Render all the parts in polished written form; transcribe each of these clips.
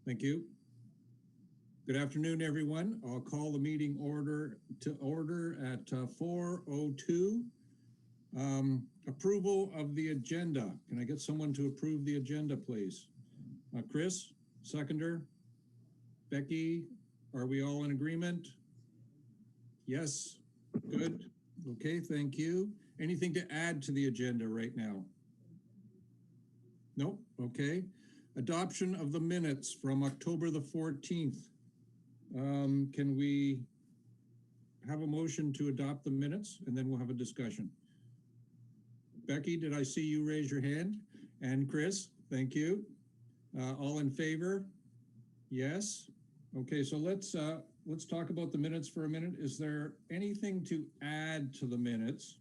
Thank you. Good afternoon, everyone. I'll call the meeting to order at 4:02. Approval of the agenda. Can I get someone to approve the agenda, please? Chris, seconder. Becky, are we all in agreement? Yes. Good. Okay, thank you. Anything to add to the agenda right now? Nope. Okay. Adoption of the minutes from October the 14th. Can we have a motion to adopt the minutes, and then we'll have a discussion? Becky, did I see you raise your hand? And Chris, thank you. All in favor? Yes. Okay, so let's talk about the minutes for a minute. Is there anything to add to the minutes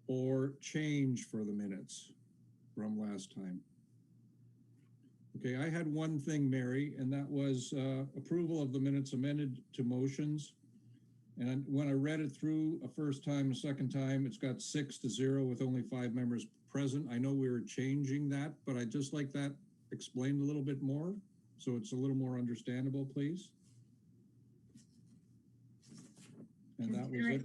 or change for the minutes from last time? Okay, I had one thing, Mary, and that was approval of the minutes amended to motions. And when I read it through a first time, a second time, it's got 6-0 with only 5 members present. I know we were changing that, but I'd just like that explained a little bit more, so it's a little more understandable, please. And that was it.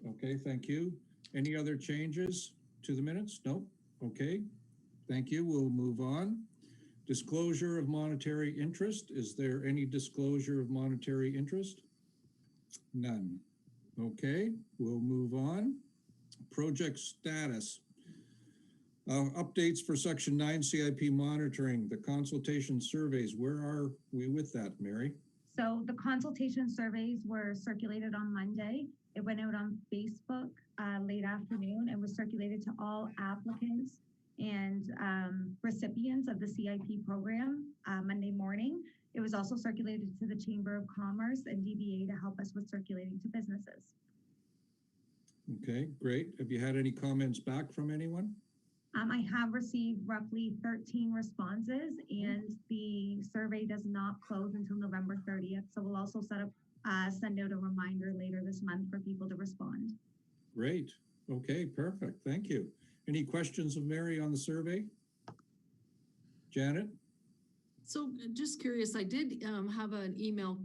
Okay, thank you. Any other changes to the minutes? Nope. Okay, thank you. We'll move on. Disclosure of monetary interest. Is there any disclosure of monetary interest? None. Okay, we'll move on. Project status. Updates for Section 9 CIP monitoring, the consultation surveys. Where are we with that, Mary? So the consultation surveys were circulated on Monday. It went out on Facebook late afternoon and was circulated to all applicants and recipients of the CIP program Monday morning. It was also circulated to the Chamber of Commerce and DBA to help us with circulating to businesses. Okay, great. Have you had any comments back from anyone? I have received roughly 13 responses, and the survey does not close until November 30th. So we'll also send out a reminder later this month for people to respond. Great. Okay, perfect. Thank you. Any questions of Mary on the survey? Janet? So just curious, I did have an email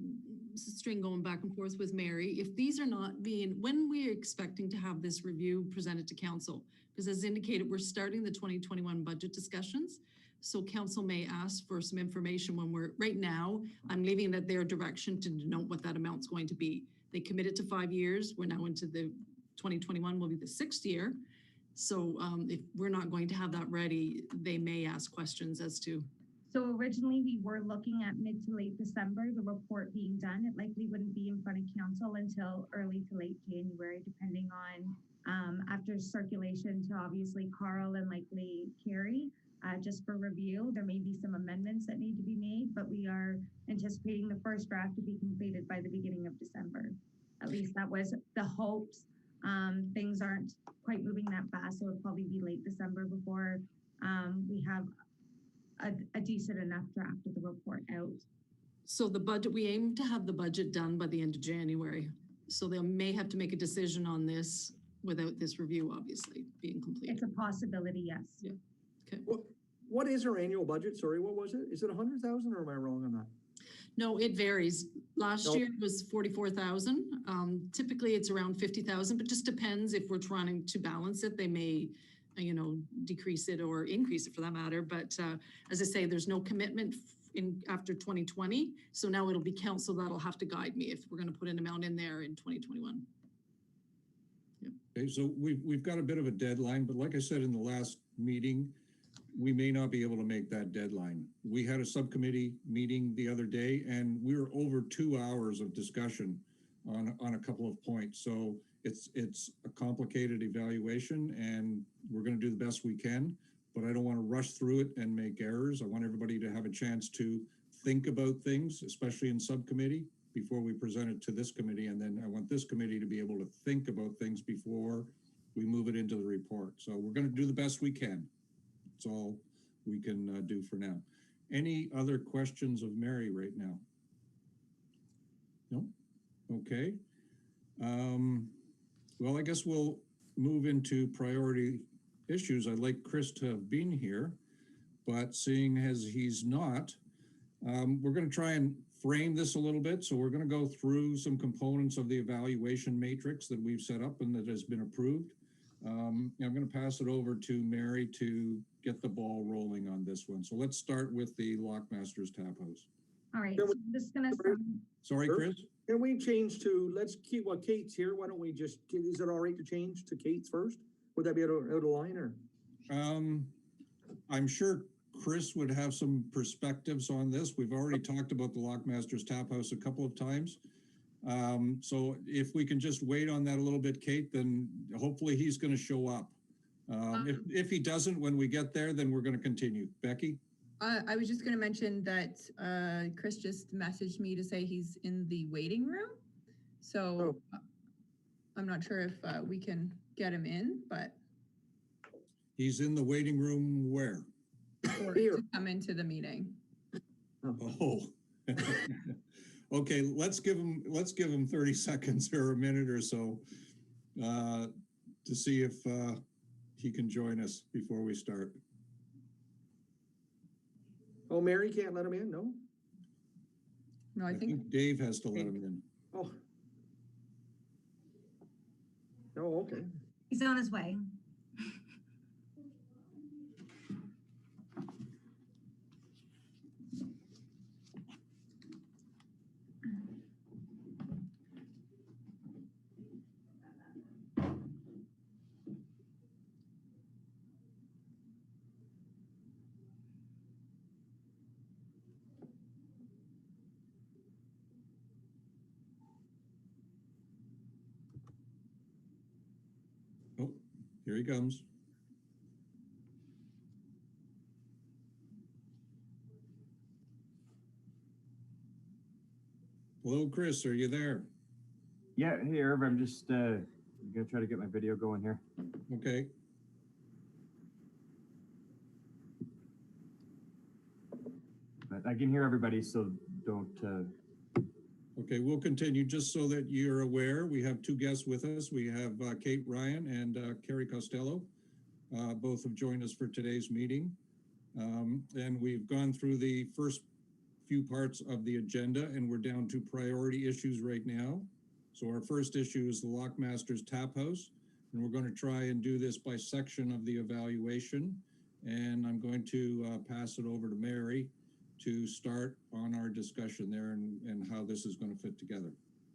string going back and forth with Mary. If these are not being, when we're expecting to have this review presented to council, because as indicated, we're starting the 2021 budget discussions. So council may ask for some information when right now, I'm leaving it at their direction to denote what that amount's going to be. They committed to 5 years. We're now into the 2021 will be the 6th year. So if we're not going to have that ready, they may ask questions as to. So originally we were looking at mid to late December, the report being done. It likely wouldn't be in front of council until early to late January, depending on after circulation to obviously Carl and likely Carrie, just for review. There may be some amendments that need to be made, but we are anticipating the first draft to be completed by the beginning of December. At least that was the hopes. Things aren't quite moving that fast, so it'll probably be late December before we have a decent enough draft of the report out. So the budget, we aim to have the budget done by the end of January. So they may have to make a decision on this without this review, obviously, being completed. It's a possibility, yes. Yeah. Okay. What is our annual budget? Sorry, what was it? Is it 100,000 or am I wrong on that? No, it varies. Last year it was 44,000. Typically it's around 50,000, but just depends if we're trying to balance it. They may, decrease it or increase it for that matter. But as I say, there's no commitment after 2020. So now it'll be council that'll have to guide me if we're going to put an amount in there in 2021. Yep. Okay, so we've got a bit of a deadline, but like I said in the last meeting, we may not be able to make that deadline. We had a subcommittee meeting the other day and we were over 2 hours of discussion on a couple of points. So it's a complicated evaluation and we're going to do the best we can, but I don't want to rush through it and make errors. I want everybody to have a chance to think about things, especially in subcommittee, before we present it to this committee. And then I want this committee to be able to think about things before we move it into the report. So we're going to do the best we can. That's all we can do for now. Any other questions of Mary right now? No? Okay. Well, I guess we'll move into priority issues. I'd like Chris to have been here, but seeing as he's not, We're going to try and frame this a little bit. So we're going to go through some components of the evaluation matrix that we've set up and that has been approved. I'm going to pass it over to Mary to get the ball rolling on this one. So let's start with the Lockmasters Tap House. All right, Can so we- I'm just gonna, Sorry, Sure. Chris? Can we change to, let's keep, well, Kate's here, why don't we just, is it all right to change to Kate's first? Would that be out of line, or? I'm sure Chris would have some perspectives on this. We've already talked about the Lockmasters Tap House a couple of times. So if we can just wait on that a little bit, Kate, then hopefully he's going to show up. If he doesn't, when we get there, then we're going to continue. Becky? I was just gonna mention that, Chris just messaged me to say he's in the waiting room. So I'm not sure if, we can get him in, but, He's in the waiting room where? or Here. to come into the meeting. Oh. Okay, let's give him 30 seconds or a minute or so to see if he can join us before we start. Oh, Mary can't let him in, no? No, I think, Dave has to let him in. Oh. Oh, okay. he's on his way. Oh, here he comes. Hello, Chris, are you there? Yeah, hey Irv, I'm just gonna try to get my video going here. Okay. But I can hear everybody, so don't. Okay, we'll continue. Just so that you're aware, we have two guests with us. We have Kate Ryan and Carrie Costello. Both have joined us for today's meeting. And we've gone through the first few parts of the agenda, and we're down to priority issues right now. So our first issue is the Lockmasters Tap House, and we're going to try and do this by section of the evaluation. And I'm going to pass it over to Mary to start on our discussion there and how this is going to fit together.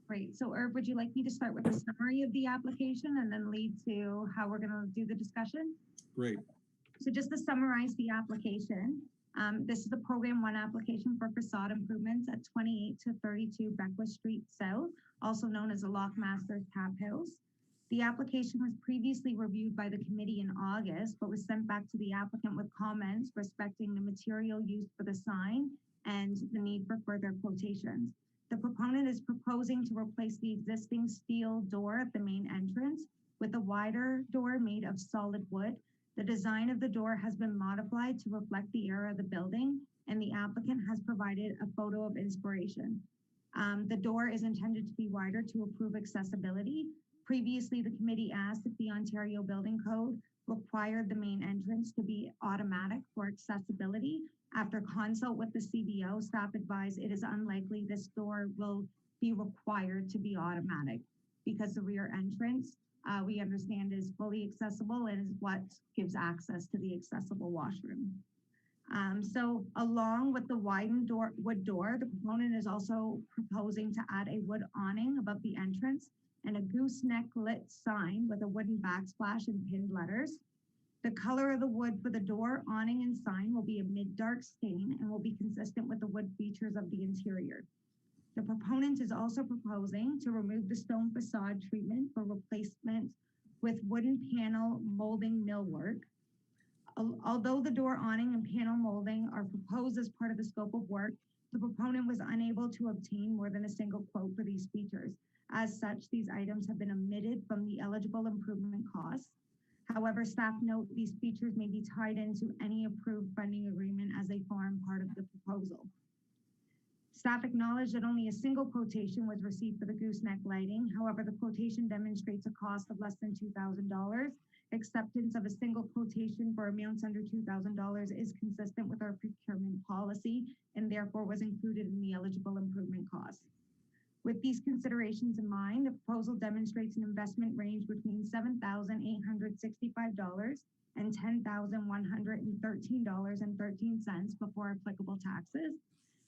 Great, so Irv, would you like me to start with a summary of the application and then lead to how we're gonna do the discussion? Great. So just to summarize the application, this is a Program 1 application for facade improvements at 28 to 32 Beckwith Street South, also known as the Lockmasters Tap House. The application was previously reviewed by the committee in August, but was sent back to the applicant with comments respecting the material used for the sign and the need for further quotations. The proponent is proposing to replace the existing steel door at the main entrance with a wider door made of solid wood. The design of the door has been modified to reflect the era of the building, and the applicant has provided a photo of inspiration. The door is intended to be wider to improve accessibility. Previously, the committee asked if the Ontario Building Code required the main entrance to be automatic for accessibility. After consult with the CBO, staff advised it is unlikely this door will be required to be automatic because the rear entrance, we understand, is fully accessible and is what gives access to the accessible washroom. So along with the widened wood door, the proponent is also proposing to add a wood awning above the entrance and a gooseneck lit sign with a wooden backsplash and pinned letters. The color of the wood for the door, awning, and sign will be a mid-dark stain and will be consistent with the wood features of the interior. The proponent is also proposing to remove the stone facade treatment for replacement with wooden panel molding millwork. Although the door awning and panel molding are proposed as part of the scope of work, the proponent was unable to obtain more than a single quote for these features. As such, these items have been omitted from the eligible improvement costs. However, staff note these features may be tied into any approved funding agreement as they form part of the proposal. Staff acknowledged that only a single quotation was received for the gooseneck lighting. However, the quotation demonstrates a cost of less than $2,000. acceptance of a single quotation for amounts under $2,000 is consistent with our procurement policy and therefore was included in the eligible improvement costs. With these considerations in mind, the proposal demonstrates an investment range between $7,865 and $10,113.13 before applicable taxes,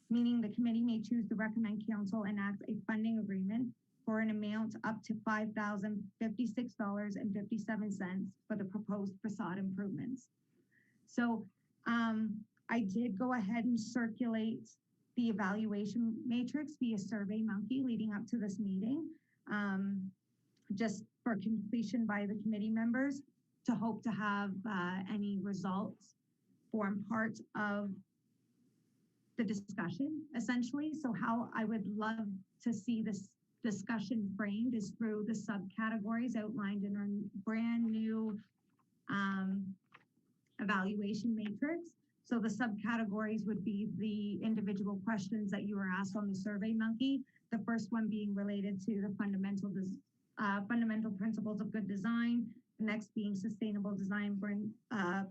meaning the committee may choose to recommend council enact a funding agreement for an amount up to $5,056.57 for the proposed facade improvements. So I did go ahead and circulate the evaluation matrix via SurveyMonkey leading up to this meeting, just for completion by the committee members to hope to have any results form part of the discussion, essentially. So how I would love to see this discussion framed is through the subcategories outlined in our brand new evaluation matrix. So the subcategories would be the individual questions that you were asked on the SurveyMonkey. The first one being related to the fundamental principles of good design. The next being sustainable design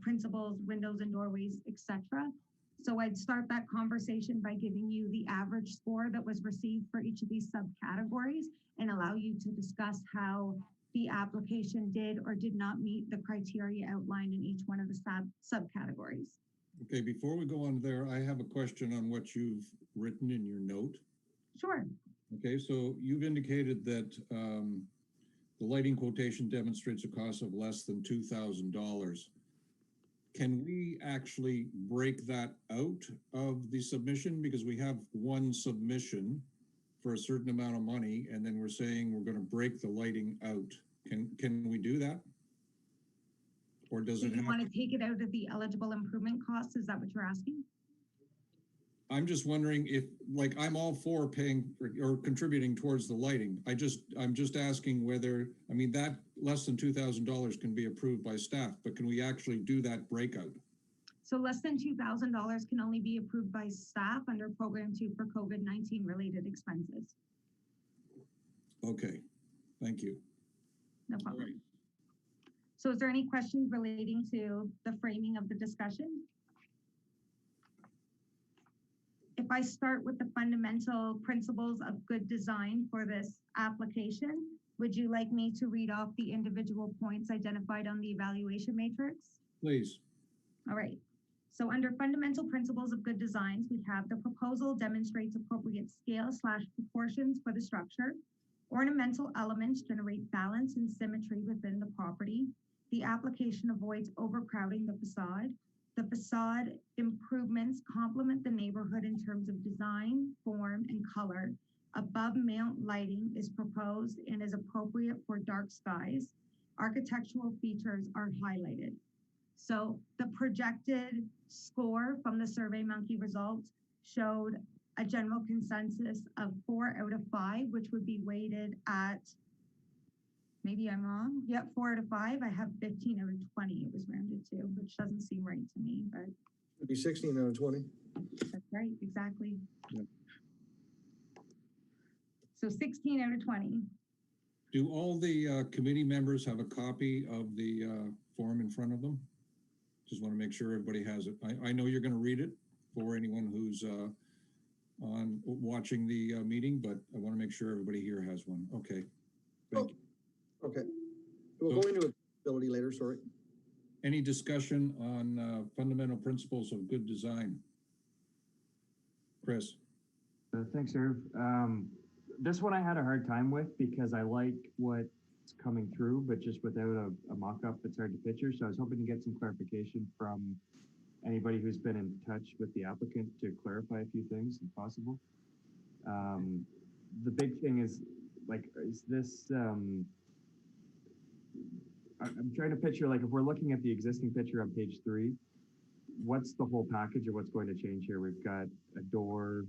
principles, windows and doorways, etc. So I'd start that conversation by giving you the average score that was received for each of these subcategories and allow you to discuss how the application did or did not meet the criteria outlined in each one of the subcategories. Okay, before we go on there, I have a question on what you've written in your note. Sure. Okay, so you've indicated that the lighting quotation demonstrates a cost of less than $2,000. Can we actually break that out of the submission? Because we have one submission for a certain amount of money, and then we're saying we're going to break the lighting out. Can we do that? Or does Do it you have want to take it out of the eligible improvement costs? Is that what you're asking? I'm just wondering if, like, I'm all for paying or contributing towards the lighting. I'm just asking whether, I mean, that less than $2,000 can be approved by staff, but can we actually do that breakout? So less than $2,000 can only be approved by staff under Program 2 for COVID-19 related expenses. Okay, thank you. No All problem. right. So is there any questions relating to the framing of the discussion? If I start with the fundamental principles of good design for this application, would you like me to read off the individual points identified on the evaluation matrix? Please. All right. So under fundamental principles of good designs, we have the proposal demonstrates appropriate scale/proportions for the structure. Ornamental elements generate balance and symmetry within the property. The application avoids overcrowding the facade. The facade improvements complement the neighborhood in terms of design, form, and color. Above mount lighting is proposed and is appropriate for dark skies. Architectural features are highlighted. So the projected score from the SurveyMonkey results showed a general consensus of 4 out of 5, which would be weighted at, maybe I'm wrong. Yep, 4 out of 5. I have 15 out of 20. It was rounded to, which doesn't seem right to me, but It'd be 16 out of 20. that's right, exactly. Yeah. So 16 out of 20. Do all the committee members have a copy of the form in front of them? Just want to make sure everybody has it. I know you're going to read it for anyone who's on watching the meeting, but I want to make sure everybody here has one. Okay. Thank you. Okay. We'll go into accessibility later, sorry. Any discussion on fundamental principles of good design? Chris? Thanks, Irv. This one I had a hard time with because I like what's coming through, but just without a mock-up, it's hard to picture. So I was hoping to get some clarification from anybody who's been in touch with the applicant to clarify a few things if possible. The big thing is, like, is this, I'm trying to picture, like, if we're looking at the existing picture on page 3, what's the whole package of what's going to change here? We've got a door,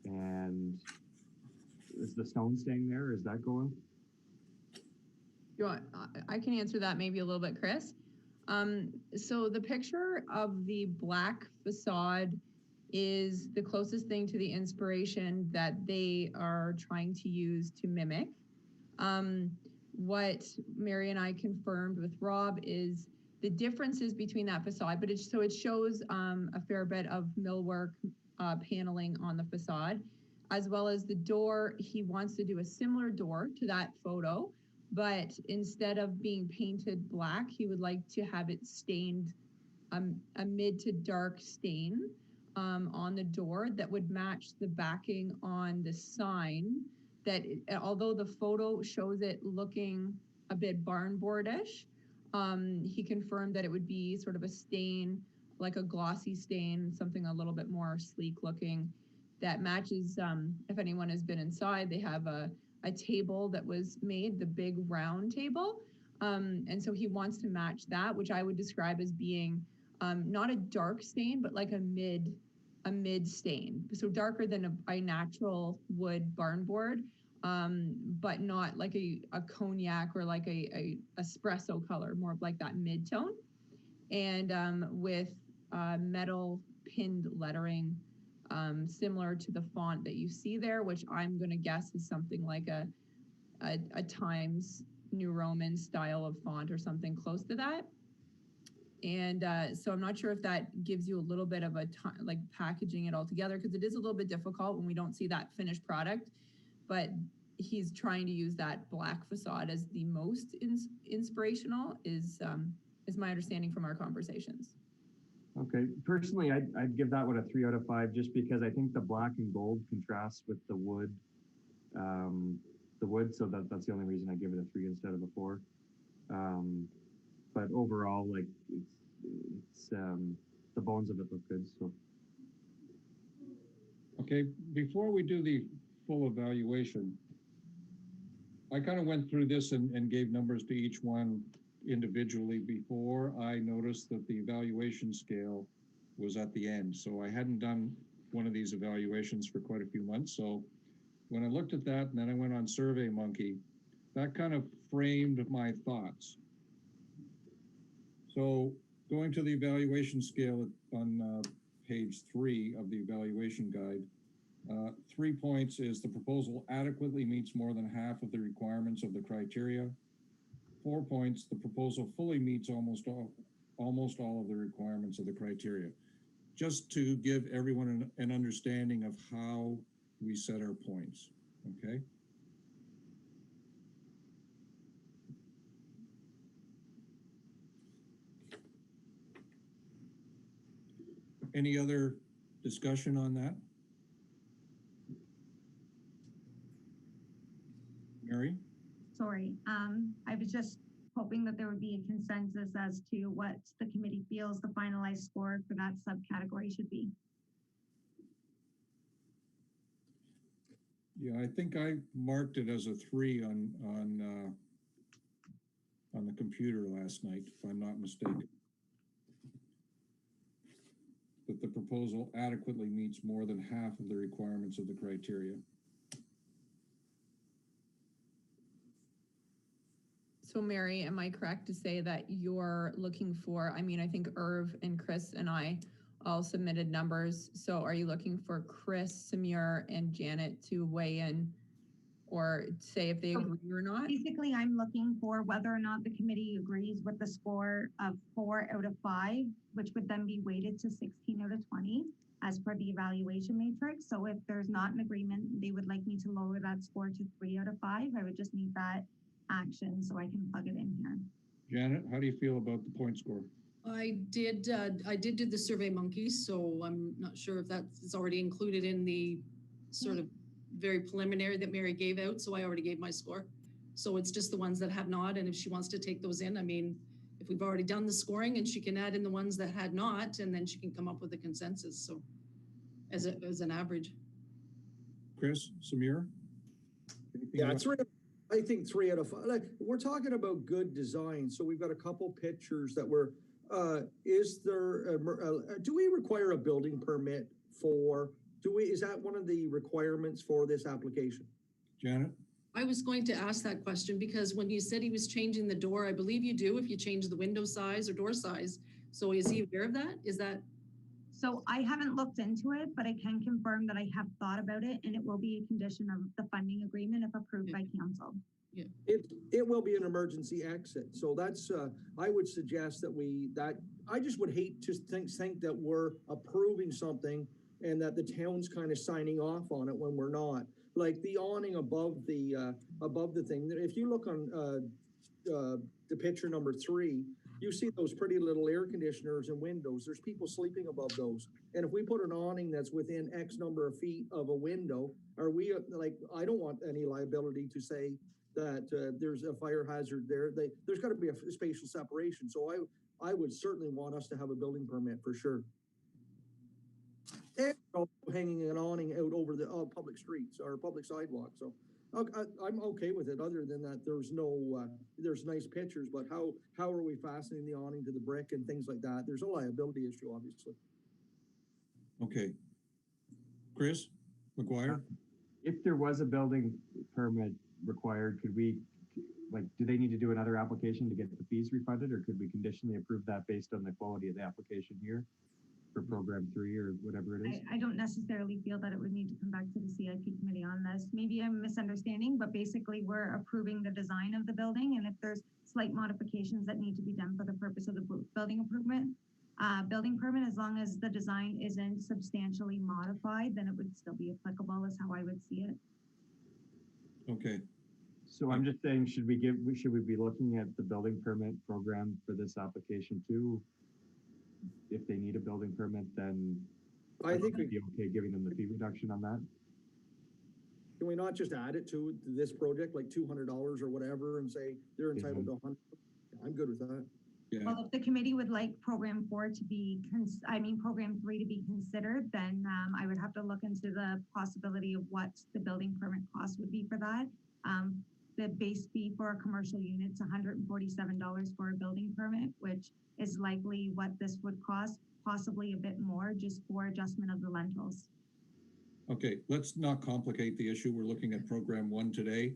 and is the stone staying there? Is that going? You want, I can answer that maybe a little bit, Chris. So the picture of the black facade is the closest thing to the inspiration that they are trying to use to mimic. what Mary and I confirmed with Rob is the differences between that facade, but it shows a fair bit of millwork paneling on the facade, as well as the door. He wants to do a similar door to that photo, but instead of being painted black, he would like to have it stained a mid to dark stain on the door that would match the backing on the sign. That although the photo shows it looking a bit barn boardish, he confirmed that it would be sort of a stain, like a glossy stain, something a little bit more sleek looking that matches. If anyone has been inside, they have a table that was made, the big round table. And so he wants to match that, which I would describe as being not a dark stain, but like a mid stain. So darker than a natural wood barn board, but not like a cognac or like a espresso color, more of like that mid-tone. And with metal pinned lettering, similar to the font that you see there, which I'm going to guess is something like a Times New Roman style of font or something close to that. And so I'm not sure if that gives you a little bit of a time, like packaging it all together, because it is a little bit difficult when we don't see that finished product. But he's trying to use that black facade as the most inspirational, is my understanding from our conversations. Okay, personally, I'd give that one a 3 out of 5, just because I think the black and gold contrasts with the wood. So that's the only reason I give it a 3 instead of a 4. But overall, like it's the bones of it look good. So Okay, before we do the full evaluation, I kind of went through this and gave numbers to each one individually before I noticed that the evaluation scale was at the end. So I hadn't done one of these evaluations for quite a few months. So when I looked at that and then I went on SurveyMonkey, that kind of framed my thoughts. So going to the evaluation scale on page 3 of the evaluation guide, 3 points is the proposal adequately meets more than half of the requirements of the criteria. 4 points, the proposal fully meets almost all of the requirements of the criteria. Just to give everyone an understanding of how we set our points, okay? Any other discussion on that? Mary? Sorry, I was just hoping that there would be a consensus as to what the committee feels the finalized score for that subcategory should be. Yeah, I think I marked it as a 3 on the computer last night, if I'm not mistaken. That the proposal adequately meets more than half of the requirements of the criteria. So Mary, am I correct to say that you're looking for, I mean, I think Irv and Chris and I all submitted numbers. So are you looking for Chris, Samir, and Janet to weigh in or say if they agree or not? Basically, I'm looking for whether or not the committee agrees with the score of 4 out of 5, which would then be weighted to 16 out of 20 as per the evaluation matrix. So if there's not an agreement, they would like me to lower that score to 3 out of 5. I would just need that action so I can plug it in here. Janet, how do you feel about the point score? I did do the SurveyMonkey, so I'm not sure if that's already included in the sort of very preliminary that Mary gave out. So I already gave my score. So it's just the ones that have not. And if she wants to take those in, I mean, if we've already done the scoring and she can add in the ones that had not, and then she can come up with a consensus. So as an average. Chris, Samir? Anything Yeah, else? I think 3 out of 5. Like, we're talking about good design. So we've got a couple pictures that were, is there, do we require a building permit for, is that one of the requirements for this application? Janet? I was going to ask that question because when you said he was changing the door, I believe you do if you change the window size or door size. So is he aware of that? Is that? So I haven't looked into it, but I can confirm that I have thought about it and it will be a condition of the funding agreement if approved by council. It will be an emergency exit. So that's, I would suggest I just would hate to think that we're approving something and that the town's kind of signing off on it when we're not. Like the awning above the thing, if you look on, the picture number 3, you see those pretty little air conditioners and windows. There's people sleeping above those. And if we put an awning that's within X number of feet of a window, are we, I don't want any liability to say that there's a fire hazard there. There's got to be a spatial separation. So I would certainly want us to have a building permit for sure. And hanging an awning out over the public streets or public sidewalks. So I'm okay with it. Other than that, there's nice pictures, but how are we fastening the awning to the brick and things like that? There's a liability issue, obviously. Okay. Chris McGuire? If there was a building permit required, could we, do they need to do another application to get the fees refunded, or could we conditionally approve that based on the quality of the application here for program 3 or whatever it is? I don't necessarily feel that it would need to come back to the CIP committee on this. Maybe I'm misunderstanding, but basically we're approving the design of the building, and if there's slight modifications that need to be done for the purpose of the building permit, as long as the design isn't substantially modified, then it would still be applicable, is how I would see it. Okay. So I'm just saying, should we be looking at the building permit program for this application too? If they need a building permit, then I think we'd be okay giving them the fee reduction on that. Can we not just add it to this project, like $200 or whatever, and say they're entitled to 100? I'm good with that. Yeah. Well, if the committee would like program 4 to be, program 3 to be considered, then I would have to look into the possibility of what the building permit cost would be for that. The base fee for a commercial unit is $147 for a building permit, which is likely what this would cost, possibly a bit more just for adjustment of the lentils. Okay, let's not complicate the issue. We're looking at program 1 today.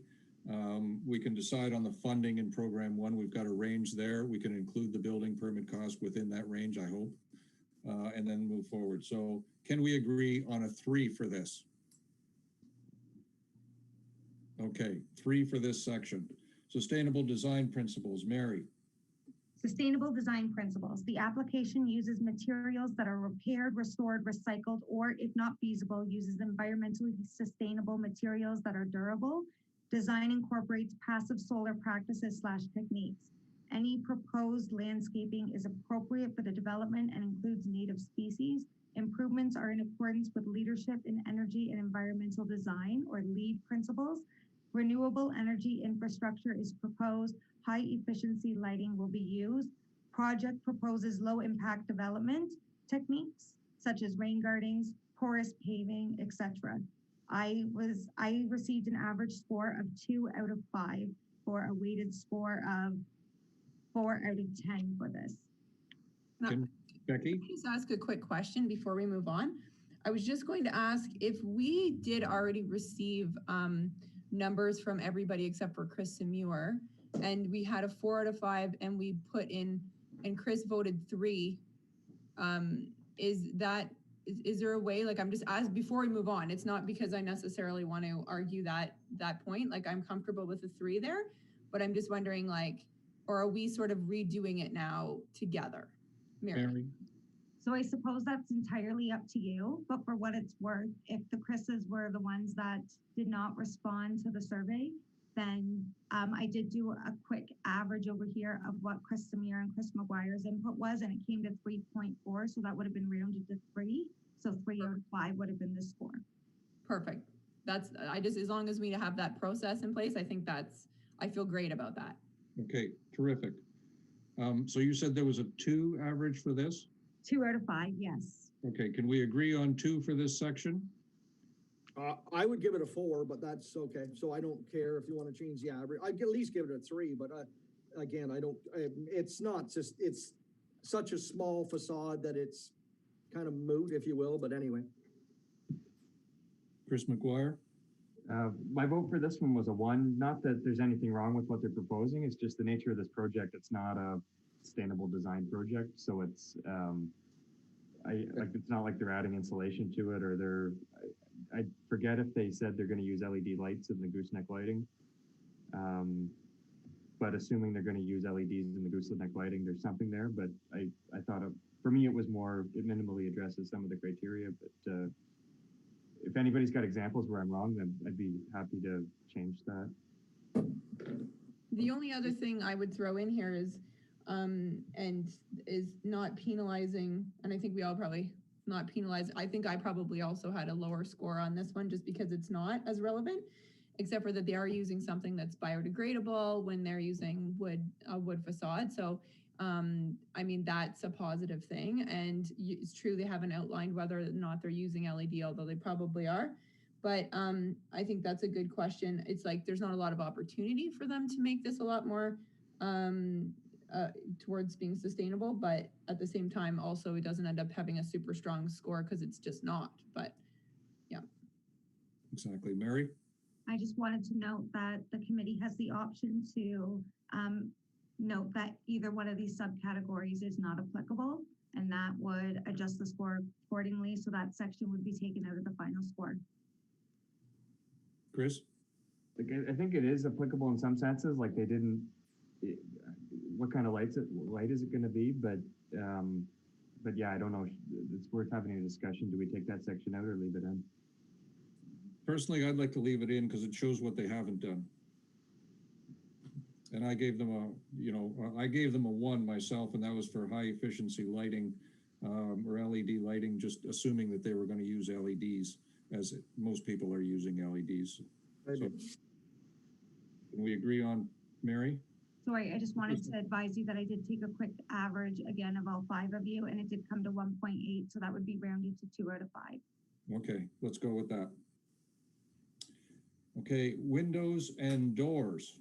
We can decide on the funding in program 1. We've got a range there. We can include the building permit cost within that range, I hope, and then move forward. So can we agree on a 3 for this? Okay, 3 for this section. Sustainable design principles, Mary. Sustainable design principles. The application uses materials that are repaired, restored, recycled, or if not feasible, uses environmentally sustainable materials that are durable. Design incorporates passive solar practices / techniques. Any proposed landscaping is appropriate for the development and includes native species. Improvements are in accordance with leadership in energy and environmental design, or LEED principles. Renewable energy infrastructure is proposed. High efficiency lighting will be used. Project proposes low impact development techniques such as rain gardens, porous paving, etc. I received an average score of 2 out of 5 for a weighted score of 4 out of 10 for this. Becky? Can I just ask a quick question before we move on? I was just going to ask if we did already receive numbers from everybody except for Chris Semur, and we had a 4 out of 5, and we put in, and Chris voted 3. Is there a way, I'm just asked before we move on, it's not because I necessarily want to argue that point, I'm comfortable with the 3 there, but I'm just wondering, or are we sort of redoing it now together? Mary. So I suppose that's entirely up to you, but for what it's worth, if the Chris's were the ones that did not respond to the survey, then I did do a quick average over here of what Chris Semur and Chris McGuire's input was, and it came to 3.4, so that would have been rounded to 3. So 3 out of 5 would have been the score. Perfect. As long as we have that process in place, I feel great about that. Okay, terrific. So you said there was a 2 average for this? 2 out of 5, yes. Okay, can we agree on 2 for this section? I would give it a 4, but that's okay. So I don't care if you want to change the average. I'd at least give it a 3, but again, it's not just, it's such a small facade that it's kind of moot, if you will, but anyway. Chris McGuire? My vote for this one was a 1. Not that there's anything wrong with what they're proposing. It's just the nature of this project. It's not a sustainable design project. So it's, it's not like they're adding insulation to it, or I forget if they said they're going to use LED lights in the gooseneck lighting. But assuming they're going to use LEDs in the gooseneck lighting, there's something there. But I thought for me, it was more, it minimally addresses some of the criteria. But if anybody's got examples where I'm wrong, then I'd be happy to change that. The only other thing I would throw in here is, and is not penalizing, and I think we all probably not penalize. I think I probably also had a lower score on this one just because it's not as relevant, except for that they are using something that's biodegradable when they're using a wood facade. So, I mean, that's a positive thing. And it's true they haven't outlined whether or not they're using LED, although they probably are. But I think that's a good question. It's like there's not a lot of opportunity for them to make this a lot more towards being sustainable, but at the same time, also it doesn't end up having a super strong score because it's just not. But yeah. Exactly. Mary? I just wanted to note that the committee has the option to note that either one of these subcategories is not applicable, and that would adjust the score accordingly. So that section would be taken out of the final score. Chris? I think it is applicable in some senses, like they didn't, what kind of light is it going to be? But yeah, I don't know. It's worth having a discussion. Do we take that section out or leave it in? Personally, I'd like to leave it in because it shows what they haven't done. And I gave them I gave them a 1 myself, and that was for high efficiency lighting or LED lighting, just assuming that they were going to use LEDs, as most people are using LEDs. So, can we agree on Mary? Sorry, I just wanted to advise you that I did take a quick average again of all 5 of you, and it did come to 1.8, so that would be rounded to 2 out of 5. Okay, let's go with that. Okay, windows and doors.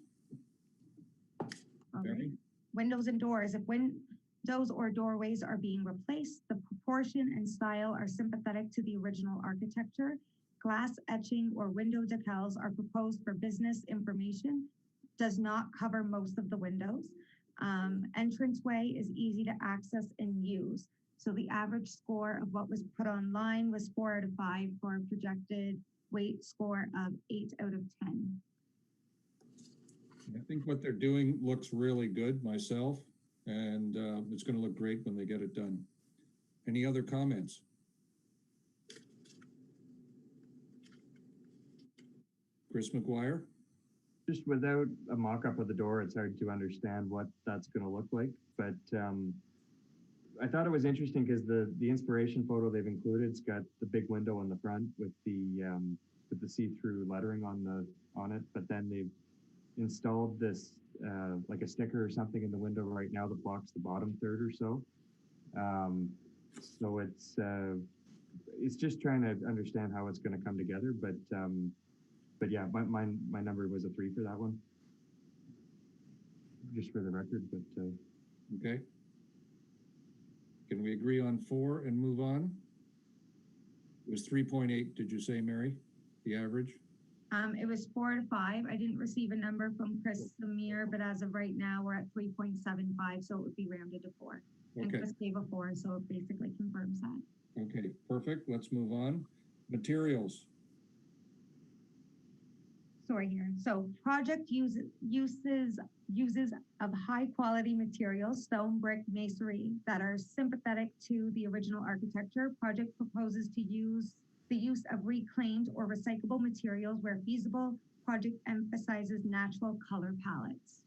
All right. Mary? Windows and doors. If windows or doorways are being replaced, the proportion and style are sympathetic to the original architecture. Glass etching or window decals are proposed for business information, does not cover most of the windows. Entranceway is easy to access and use. So the average score of what was put online was 4 out of 5 for a projected weight score of 8 out of 10. I think what they're doing looks really good myself, and it's going to look great when they get it done. Any other comments? Chris McGuire? Just without a mock-up of the door, it's hard to understand what that's going to look like. But I thought it was interesting because the inspiration photo they've included's got the big window in the front with the see-through lettering on it. But then they've installed this like a sticker or something in the window right now that blocks the bottom third or so. So it's just trying to understand how it's going to come together. But yeah, my number was a 3 for that one, just for the record. But Okay. Can we agree on 4 and move on? It was 3.8, did you say, Mary? The average? It was 4 out of 5. I didn't receive a number from Chris Samir, but as of right now, we're at 3.75, so it would be rounded to 4. And Okay. Chris gave a 4, so it basically confirms that. Okay, perfect. Let's move on. Materials. Sorry here. So project uses of high quality materials, stone, brick, masonry that are sympathetic to the original architecture. Project proposes to use the use of reclaimed or recyclable materials where feasible. Project emphasizes natural color palettes.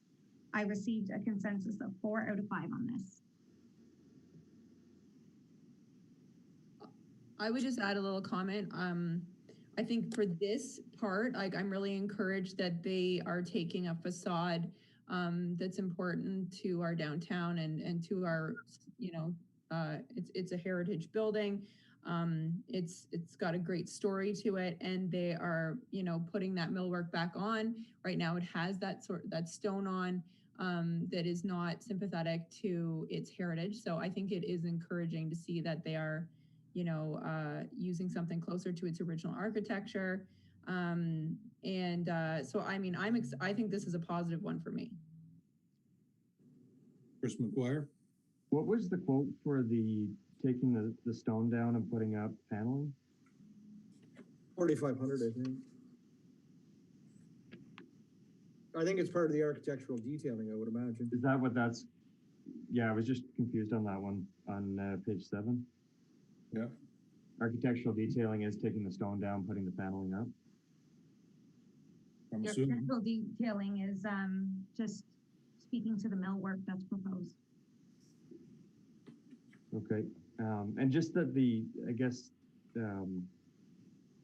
I received a consensus of 4 out of 5 on this. I would just add a little comment. I think for this part, like I'm really encouraged that they are taking a facade that's important to our downtown and to our, it's a heritage building. It's got a great story to it, and they are, putting that millwork back on. Right now, it has that stone on that is not sympathetic to its heritage. So I think it is encouraging to see that they are, using something closer to its original architecture. So I mean, I think this is a positive one for me. Chris McGuire? what was the quote for the taking the stone down and putting up paneling? 4,500, I think. I think it's part of the architectural detailing, I would imagine. Is that what that's? Yeah, I was just confused on that one on page 7. Yeah. Architectural detailing is taking the stone down, putting the paneling up. I'm Your assuming, technical detailing is just speaking to the millwork that's proposed. Okay, and just that I guess,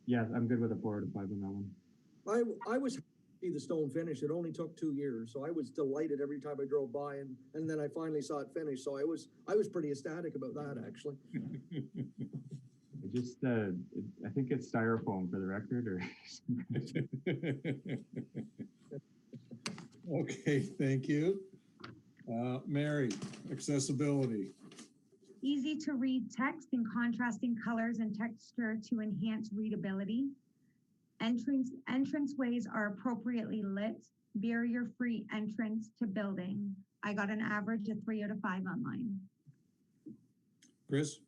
yeah, I'm good with a 4 out of 5 on that one. I was happy to see the stone finish. It only took 2 years, so I was delighted every time I drove by, and then I finally saw it finished. So I was pretty ecstatic about that, actually. I think it's styrofoam for the record, or. okay, thank you. Mary, accessibility. Easy to read text in contrasting colors and texture to enhance readability. Entranceways are appropriately lit, barrier-free entrance to building. I got an average of 3 out of 5 online. Chris?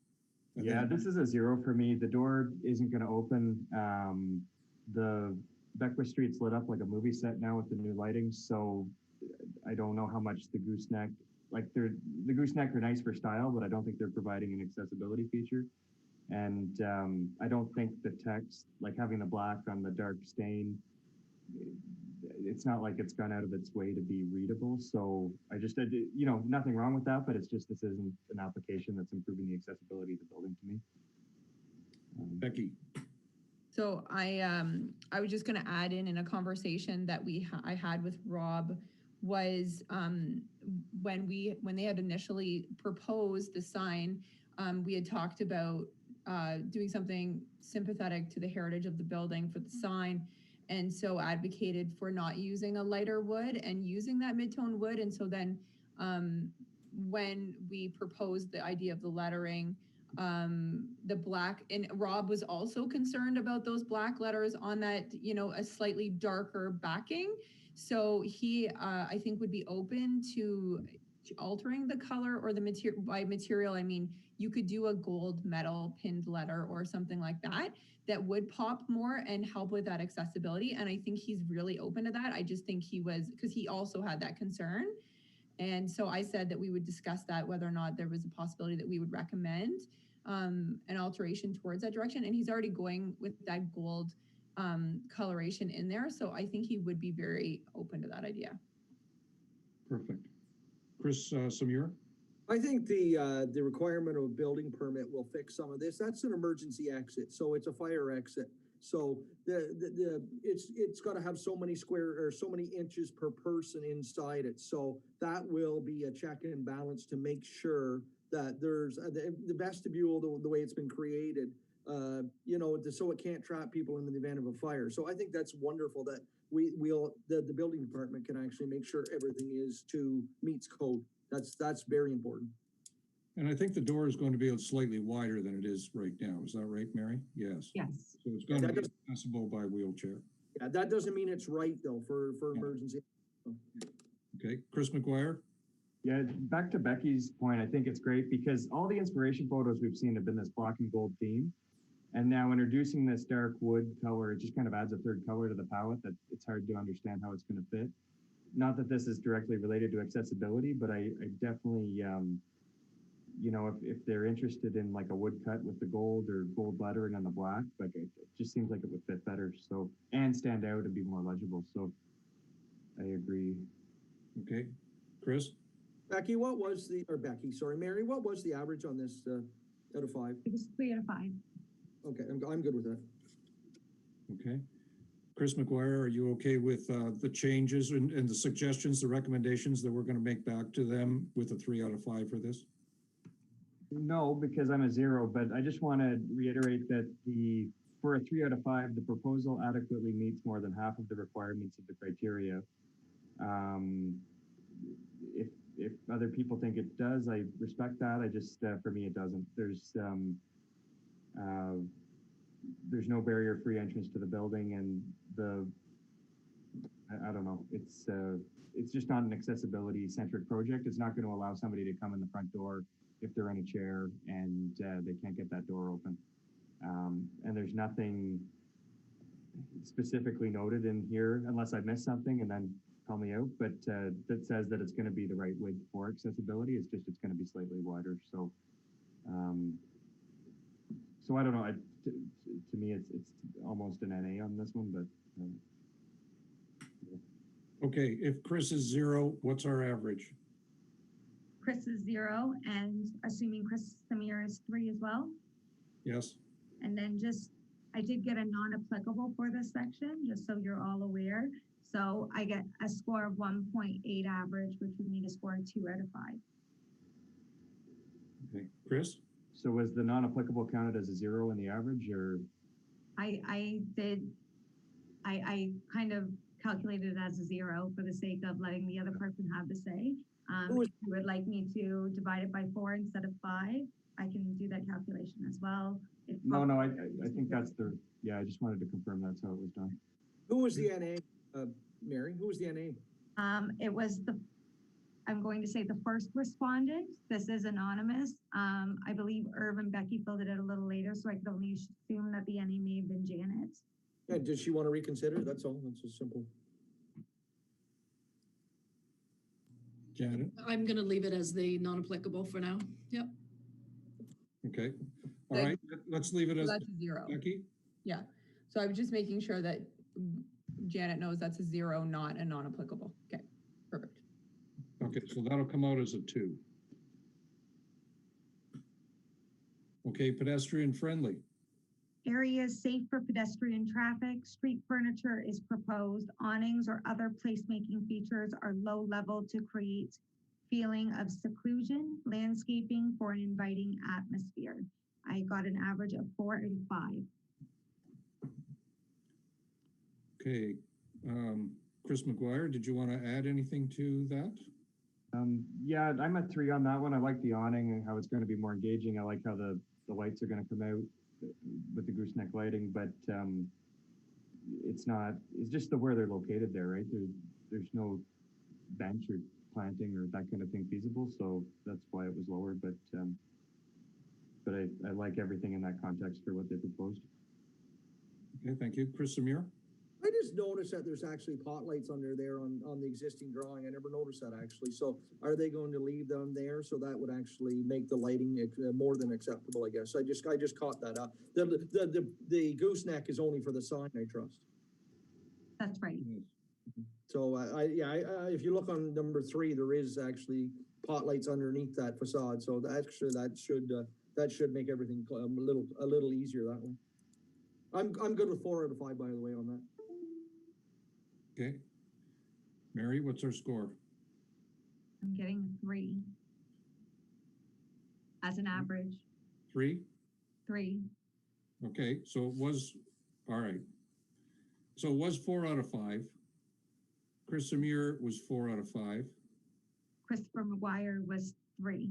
Yeah, this is a 0 for me. The door isn't going to open. The Beckwith Street's lit up like a movie set now with the new lighting, so I don't know how much the gooseneck, the gooseneck are nice for style, but I don't think they're providing an accessibility feature. And I don't think the text, like having the black on the dark stain, it's not like it's gone out of its way to be readable. So I just, nothing wrong with that, but it's just, this isn't an application that's improving the accessibility of the building to me. Becky? So I was just going to add in a conversation that I had with Rob was when they had initially proposed the sign, we had talked about doing something sympathetic to the heritage of the building for the sign, and so advocated for not using a lighter wood and using that mid-tone wood. And so then when we proposed the idea of the lettering, the black, and Rob was also concerned about those black letters on that, a slightly darker backing. So he, I think, would be open to altering the color or the material. By material, I mean, you could do a gold metal pinned letter or something like that would pop more and help with that accessibility. And I think he's really open to that. I just think because he also had that concern. And so I said that we would discuss that, whether or not there was a possibility that we would recommend an alteration towards that direction. And he's already going with that gold coloration in there. So I think he would be very open to that idea. Perfect. Chris Samir? I think the requirement of a building permit will fix some of this. That's an emergency exit, so it's a fire exit. So it's got to have so many so many inches per person inside it. So that will be a check and balance to make sure that there's the vestibule, the way it's been created, so it can't trap people in the event of a fire. So I think that's wonderful that the building department can actually make sure everything meets code. That's very important. And I think the door is going to be slightly wider than it is right now. Is that right, Mary? Yes. Yes. So it's going to be accessible by wheelchair. Yeah, that doesn't mean it's right though for emergency. Okay, Chris McGuire? Yeah, back to Becky's point, I think it's great because all the inspiration photos we've seen have been this black and gold theme. And now introducing this dark wood color, it just kind of adds a third color to the palette that it's hard to understand how it's going to fit. Not that this is directly related to accessibility, but I definitely, if they're interested in like a woodcut with the gold or gold lettering on the black, like it just seems like it would fit better. So, and stand out and be more legible. So I agree. Okay, Chris? Mary, what was the average on this out of 5? It was 3 out of 5. Okay, I'm good with that. Okay. Chris McGuire, are you okay with the changes and the suggestions, the recommendations that we're going to make back to them with a 3 out of 5 for this? No, because I'm a 0, but I just want to reiterate that for a 3 out of 5, the proposal adequately meets more than half of the requirements of the criteria. If other people think it does, I respect that. I just, for me, it doesn't. There's no barrier-free entrance to the building, and I don't know. It's just not an accessibility-centric project. It's not going to allow somebody to come in the front door if they're in a chair and they can't get that door open. And there's nothing specifically noted in here, unless I missed something. And then call me out, but that says that it's going to be the right width for accessibility. It's just it's going to be slightly wider. So, so I don't know. To me, it's almost an NA on this one, but. Okay, if Chris is 0, what's our average? Chris is 0, and assuming Chris Samir is 3 as well. Yes, And then I did get a non-applicable for this section, just so you're all aware. So I get a score of 1.8 average, which would mean a score of 2 out of 5. okay. Chris? So was the non-applicable counted as a 0 in the average, or? I kind of calculated it as a 0 for the sake of letting the other person have the say. Who is- If you would like me to divide it by 4 instead of 5, I can do that calculation as well. No, I think that's the, yeah, I just wanted to confirm that's how it was done. Who was the NA, Mary? Who was the NA? It was I'm going to say the first respondent. This is anonymous. I believe Irv and Becky filled it out a little later, so I could only assume that the NA may have been Janet. Yeah, did she want to reconsider? That's all. That's just simple. Janet? I'm gonna leave it as the non-applicable for now. Yep. Okay. All Like- right, let's leave it So as that's a 0. Becky. So I was just making sure that Janet knows that's a 0, not a non-applicable. Okay, perfect. Okay, so that'll come out as a 2. Okay, pedestrian friendly. Area is safe for pedestrian traffic. Street furniture is proposed. Awnings or other placemaking features are low level to create feeling of seclusion. Landscaping for an inviting atmosphere. I got an average of 4 out of 5. Okay, Chris McGuire, did you want to add anything to that? Yeah, I'm at 3 on that one. I like the awning and how it's going to be more engaging. I like how the lights are going to come out with the gooseneck lighting, but it's just where they're located there, right? There's no bench or planting or that kind of thing feasible, so that's why it was lower, but I like everything in that context for what they proposed. Okay, thank you. Chris Samir? I just noticed that there's actually pot lights under there on the existing drawing. I never noticed that actually. So are they going to leave them there? So that would actually make the lighting more than acceptable, I guess. I just caught that up. The gooseneck is only for the sign, I trust. That's right. So if you look on number 3, there is actually pot lights underneath that facade. So that should make everything a little easier that way. I'm good with 4 out of 5, by the way, on that. Okay. Mary, what's our score? I'm getting 3 as an average. 3? 3. Okay, so it was, all right. So it was 4 out of 5. Chris Samir was 4 out of 5. Christopher McGuire was 3.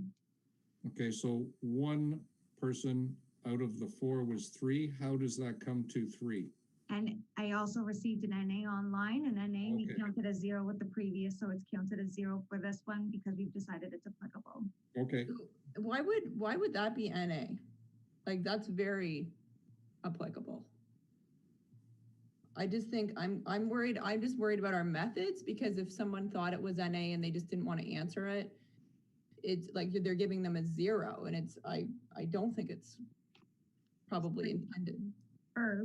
Okay, so one person out of the 4 was 3. How does that come to 3? And I also received an NA online, and NA we Okay. counted as 0 with the previous, so it's counted as 0 for this one because we've decided it's applicable. Okay, Why would that be NA? Like, that's very applicable. I just think I'm worried. I'm just worried about our methods, because if someone thought it was NA and they just didn't want to answer it, it's like they're giving them a 0, and I don't think it's probably intended.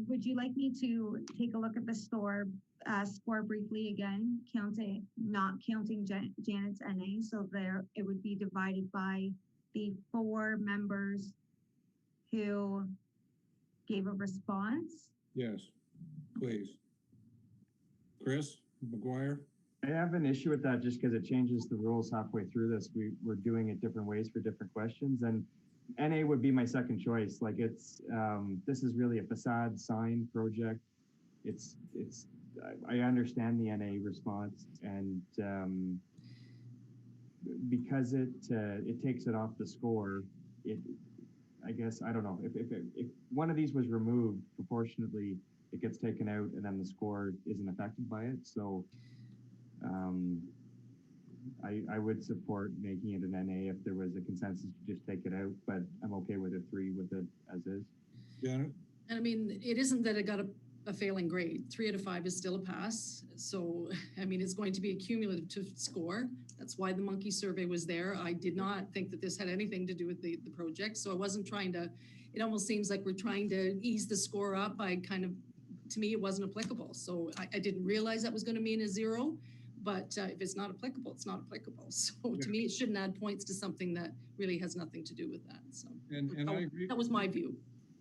Would you like me to take a look at the score briefly again, not counting Janet's NA? So there, it would be divided by the 4 members who gave a response. yes, please. Chris McGuire? I have an issue with that just because it changes the rules halfway through this. We're doing it different ways for different questions, and NA would be my second choice. Like this is really a facade sign project. I understand the NA response, and because it takes it off the score, I guess, I don't know, if one of these was removed proportionately, it gets taken out and then the score isn't affected by it. So I would support making it an NA if there was a consensus to just take it out, but I'm okay with a 3 with it as is. Janet? And I mean, it isn't that it got a failing grade. 3 out of 5 is still a pass. So, I mean, it's going to be a cumulative score. That's why the monkey survey was there. I did not think that this had anything to do with the project. So I wasn't trying to, it almost seems like we're trying to ease the score up by kind of, to me, it wasn't applicable. So I didn't realize that was going to mean a 0. But if it's not applicable, it's not applicable. So to me, it shouldn't add points to something that really has nothing to do with that. So And I agree. that was my view.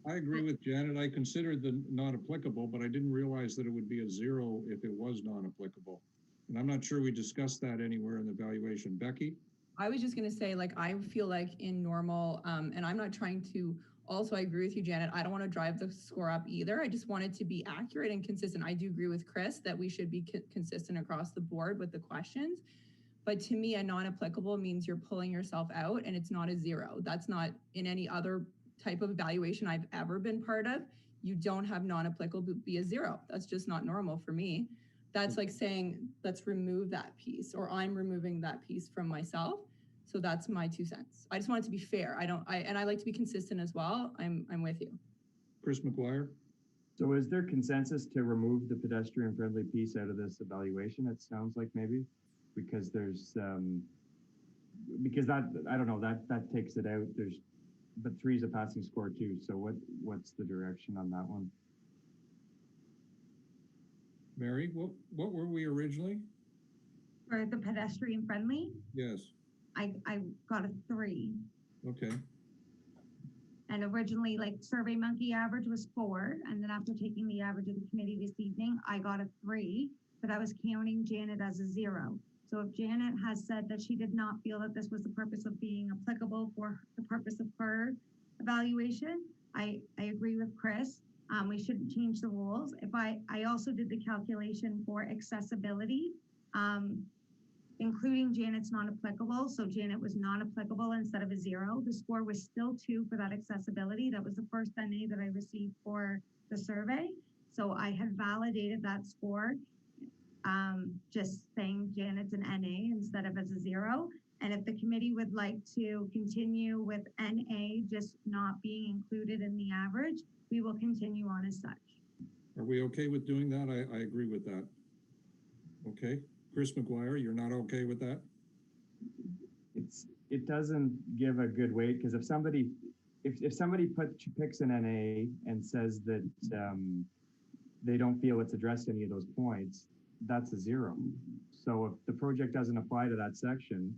I agree with Janet. I considered the not applicable, but I didn't realize that it would be a 0 if it was non-applicable. And I'm not sure we discussed that anywhere in the evaluation. Becky? I was just gonna say, like, I feel like in normal, and I'm not trying to, also, I agree with you, Janet. I don't want to drive the score up either. I just want it to be accurate and consistent. I do agree with Chris that we should be consistent across the board with the questions. But to me, a non-applicable means you're pulling yourself out and it's not a 0. That's not in any other type of evaluation I've ever been part of. You don't have non-applicable be a 0. That's just not normal for me. That's like saying, let's remove that piece, or I'm removing that piece from myself. So that's my 2 cents. I just want it to be fair. And I like to be consistent as well. I'm with you. Chris McGuire? So is there consensus to remove the pedestrian friendly piece out of this evaluation? It sounds like maybe, because there's, because that, I don't know, that takes it out. But 3 is a passing score too. So what's the direction on that one? Mary, what were we originally? For the pedestrian friendly, Yes. I got a 3. Okay. And originally, like SurveyMonkey average was 4. And then after taking the average of the committee this evening, I got a 3, but I was counting Janet as a 0. So if Janet has said that she did not feel that this was the purpose of being applicable for the purpose of her evaluation, I agree with Chris. We shouldn't change the rules. If I also did the calculation for accessibility, including Janet's non-applicable. So Janet was non-applicable instead of a 0. The score was still 2 for that accessibility. That was the first NA that I received for the survey. So I had validated that score, just saying Janet's an NA instead of as a 0. And if the committee would like to continue with NA just not being included in the average, we will continue on as such. Are we okay with doing that? I agree with that. Okay. Chris McGuire, you're not okay with that? It doesn't give a good weight, because if somebody picks an NA and says that they don't feel it's addressed any of those points, that's a 0. So if the project doesn't apply to that section,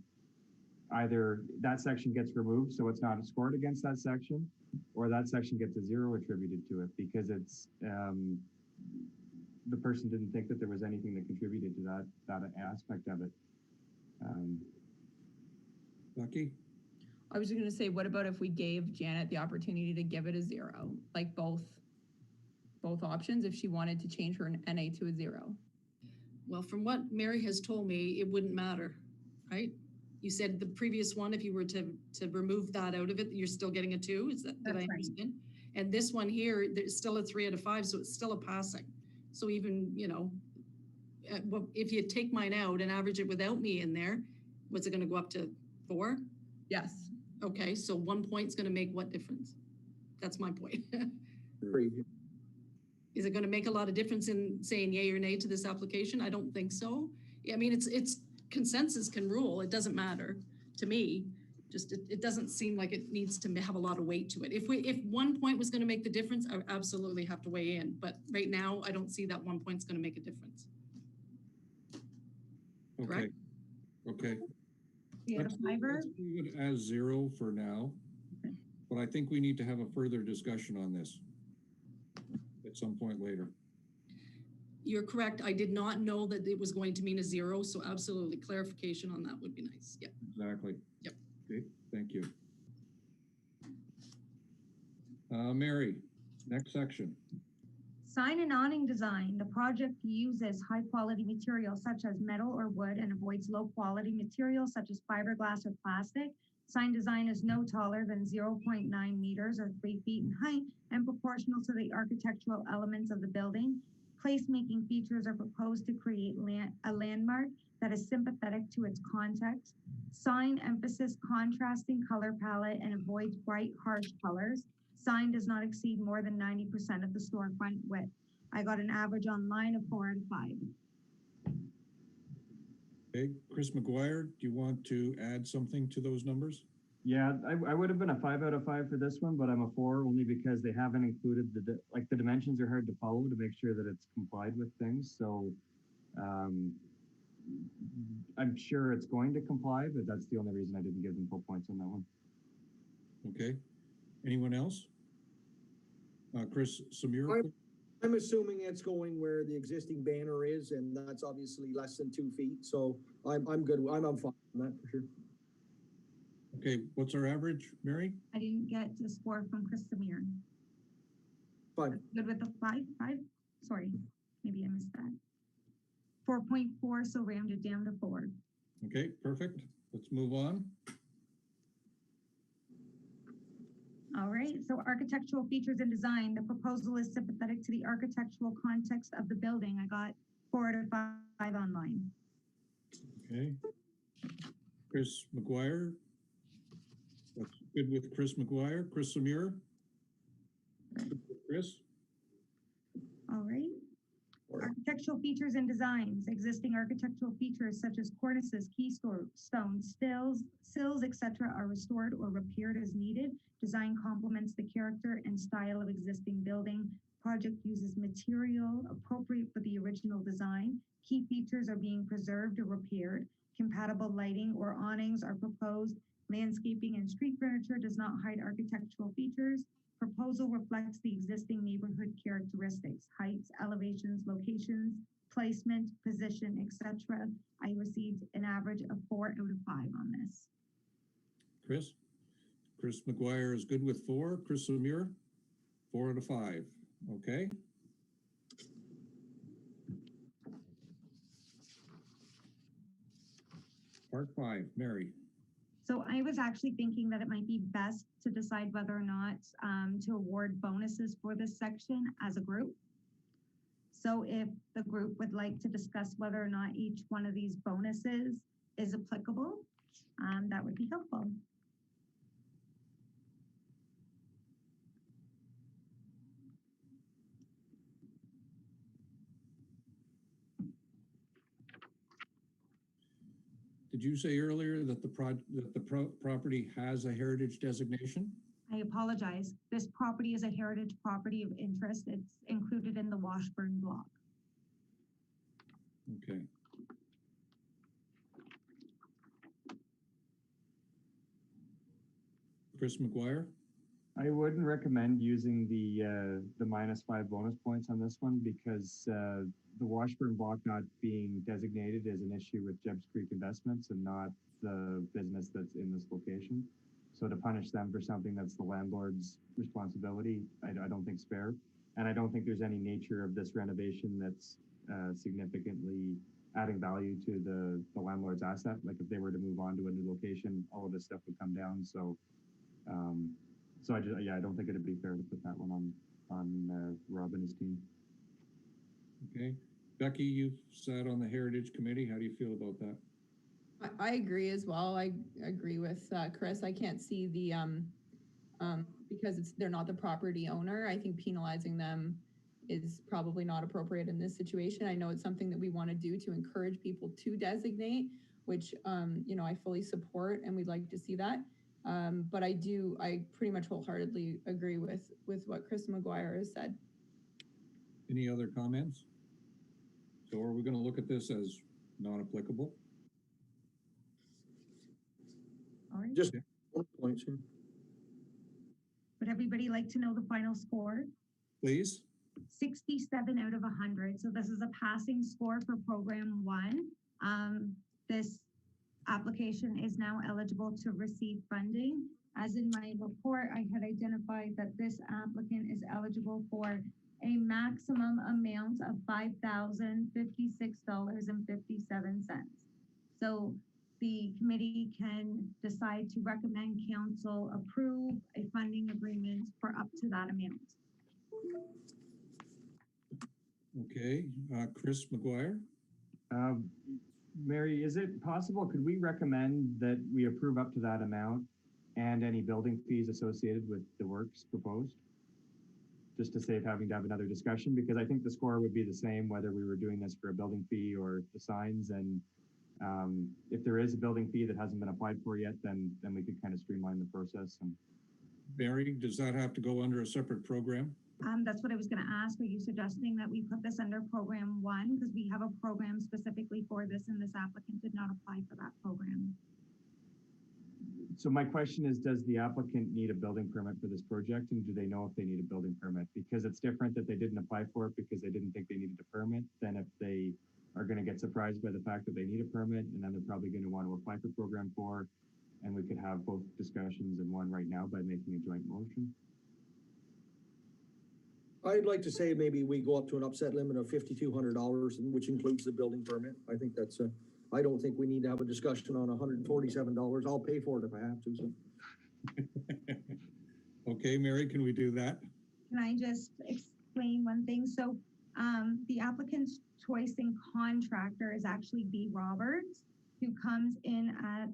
either that section gets removed, so it's not scored against that section, or that section gets a 0 attributed to it because it's the person didn't think that there was anything that contributed to that aspect of it. Becky? I was just gonna say, what about if we gave Janet the opportunity to give it a 0, like both options, if she wanted to change her NA to a 0? Well, from what Mary has told me, it wouldn't matter, right? You said the previous one, if you were to remove that out of it, you're still getting a 2. Is that, did I understand? And this one here, there's still a 3 out of 5, so it's still a passing. So even, you know, if you take mine out and average it without me in there, what's it going to go up to 4? Yes. Okay, so 1 point's going to make what difference? That's my point. Is it going to make a lot of difference in saying yay or nay to this application? I don't think so. I mean, it's consensus can rule. It doesn't matter to me. Just it doesn't seem like it needs to have a lot of weight to it. If 1 point was going to make the difference, I would absolutely have to weigh in. But right now, I don't see that 1 point's going to make a difference. Okay. Correct? Okay. Yeah, Let's fiber. leave it as 0 for now, but I think we need to have a further discussion on this at some point later. You're correct. I did not know that it was going to mean a 0, so absolutely clarification on that would be nice. Yep. Exactly. Yep. Okay, thank you. Mary, next section. Sign and awning design. The project uses high quality materials such as metal or wood and avoids low quality materials such as fiberglass or plastic. Sign design is no taller than 0.9 meters or 3 feet in height and proportional to the architectural elements of the building. Placemaking features are proposed to create a landmark that is sympathetic to its context. Sign emphasis contrasting color palette and avoids bright, harsh colors. Sign does not exceed more than 90% of the storefront width. I got an average online of 4 out of 5. Okay, Chris McGuire, do you want to add something to those numbers? Yeah, I would have been a 5 out of 5 for this one, but I'm a 4 only because they haven't included the dimensions are hard to follow to make sure that it's complied with things. So um, I'm sure it's going to comply, but that's the only reason I didn't give them full points on that one. Okay, anyone else? Chris Samir? I'm assuming it's going where the existing banner is, and that's obviously less than 2 feet, so I'm good, I'm fine on that for sure. Okay, what's our average, Mary? I didn't get a score from Chris Samir. Fine. Good with the 5? Sorry, maybe I missed that. 4.4, so rounded down to 4. Okay, perfect. Let's move on. All right, so architectural features and design. The proposal is sympathetic to the architectural context of the building. I got 4 out of 5 online. Okay. Chris McGuire? That's good with Chris McGuire. Chris Samir? Chris? All right. Architectural features and designs. Existing architectural features such as cornices, keystones, sills, etc. are restored or repaired as needed. Design complements the character and style of existing building. Project uses material appropriate for the original design. Key features are being preserved or repaired. Compatible lighting or awnings are proposed. Landscaping and street furniture does not hide architectural features. Proposal reflects the existing neighborhood characteristics, heights, elevations, locations, placement, position, etc. I received an average of 4 out of 5 on this. Chris? Chris McGuire is good with 4. Chris Samir? 4 out of 5. Okay. Part 5, Mary. So I was actually thinking that it might be best to decide whether or not to award bonuses for this section as a group. So if the group would like to discuss whether or not each one of these bonuses is applicable, that would be helpful. Did you say earlier that the property has a heritage designation? I apologize. This property is a heritage property of interest. It's included in the Washburn block. Okay. Chris McGuire? I wouldn't recommend using the -5 bonus points on this one because the Washburn block not being designated is an issue with Jebbs Creek Investments and not the business that's in this location. So to punish them for something that's the landlord's responsibility, I don't think is fair. And I don't think there's any nature of this renovation that's significantly adding value to the landlord's asset. Like if they were to move on to a new location, all of this stuff would come down. So I don't think it'd be fair to put that one on Rob and his team. Okay. Becky, you've sat on the Heritage Committee. How do you feel about that? I agree as well. I agree with Chris. I can't see the, because they're not the property owner. I think penalizing them is probably not appropriate in this situation. I know it's something that we want to do to encourage people to designate, which, I fully support and we'd like to see that. But I pretty much wholeheartedly agree with what Chris McGuire has said. Any other comments? So are we going to look at this as non-applicable? All right. Just 1 point, sir. Would everybody like to know the final score? Please. 67 out of 100. So this is a passing score for program 1. This application is now eligible to receive funding. As in my report, I had identified that this applicant is eligible for a maximum amount of $5,056.57. So the committee can decide to recommend council approve a funding agreement for up to that amount. Okay, Chris McGuire? Mary, is it possible, could we recommend that we approve up to that amount and any building fees associated with the works proposed just to save having to have another discussion, because I think the score would be the same whether we were doing this for a building fee or the signs. And if there is a building fee that hasn't been applied for yet, then we could kind of streamline the process. And Mary, does that have to go under a separate program? That's what I was gonna ask. Are you suggesting that we put this under program one? Because we have a program specifically for this and this applicant did not apply for that program. so my question is, does the applicant need a building permit for this project, and do they know if they need a building permit? Because it's different that they didn't apply for it because they didn't think they needed a permit than if they are going to get surprised by the fact that they need a permit, and then they're probably going to want to apply for program 4, and we could have both discussions in one right now by making a joint motion. I'd like to say maybe we go up to an upset limit of $5,200, which includes the building permit. I think that's I don't think we need to have a discussion on $147. I'll pay for it if I have to, so. Okay, Mary, can we do that? Can I just explain one thing? So the applicant's choice in contractor is actually B. Roberts, who comes in at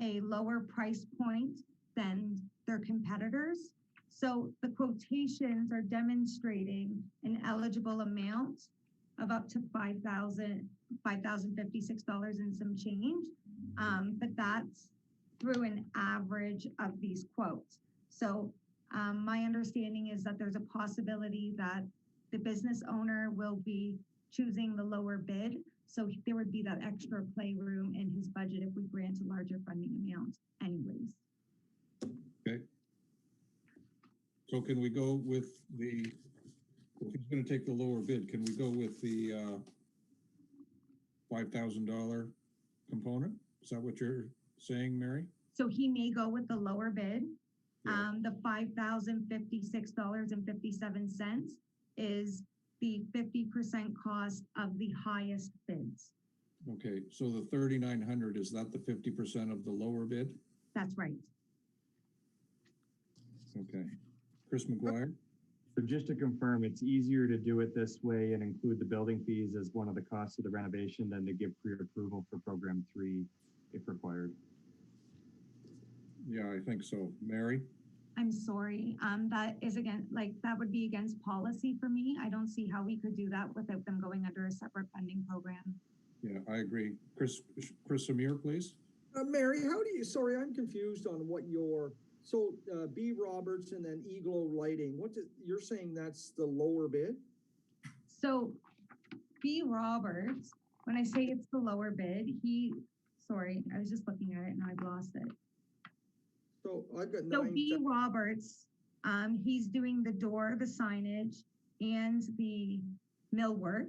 a lower price point than their competitors. So the quotations are demonstrating an eligible amount of up to $5,056 and some change. But that's through an average of these quotes. So my understanding is that there's a possibility that the business owner will be choosing the lower bid. So there would be that extra playroom in his budget if we grant a larger funding amount anyways. Okay. So can we go with the, if he's gonna take the lower bid, can we go with the $5,000 component? Is that what you're saying, Mary? So he may go with the lower bid. Yeah. The $5,056.57 is the 50% cost of the highest bids. Okay, so the 3,900, is that the 50% of the lower bid? That's right. Okay. Chris McGuire? So just to confirm, it's easier to do it this way and include the building fees as one of the costs of the renovation than to give pre-approval for program 3 if required. Yeah, I think so. Mary? I'm sorry. That is that would be against policy for me. I don't see how we could do that without them going under a separate funding program. Yeah, I agree. Chris Amir, please. Mary, how do you, sorry, I'm confused on what your, so B. Roberts and then Eglo Lighting, you're saying that's the lower bid? So B. Roberts, when I say it's the lower bid, sorry, I was just looking at it and I've lost it. So I've got So B. Roberts, he's doing the door, the signage, and the millwork.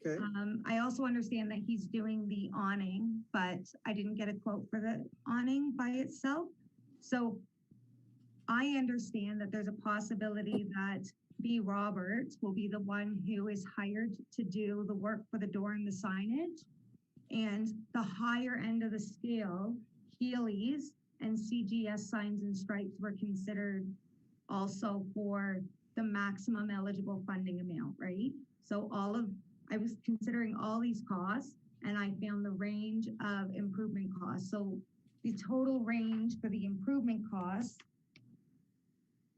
Okay. I also understand that he's doing the awning, but I didn't get a quote for the awning by itself. So I understand that there's a possibility that B. Roberts will be the one who is hired to do the work for the door and the signage. And the higher end of the scale, Healy's and CGS Signs and Stripes were considered also for the maximum eligible funding amount, right? So I was considering all these costs and I found the range of improvement costs. So the total range for the improvement costs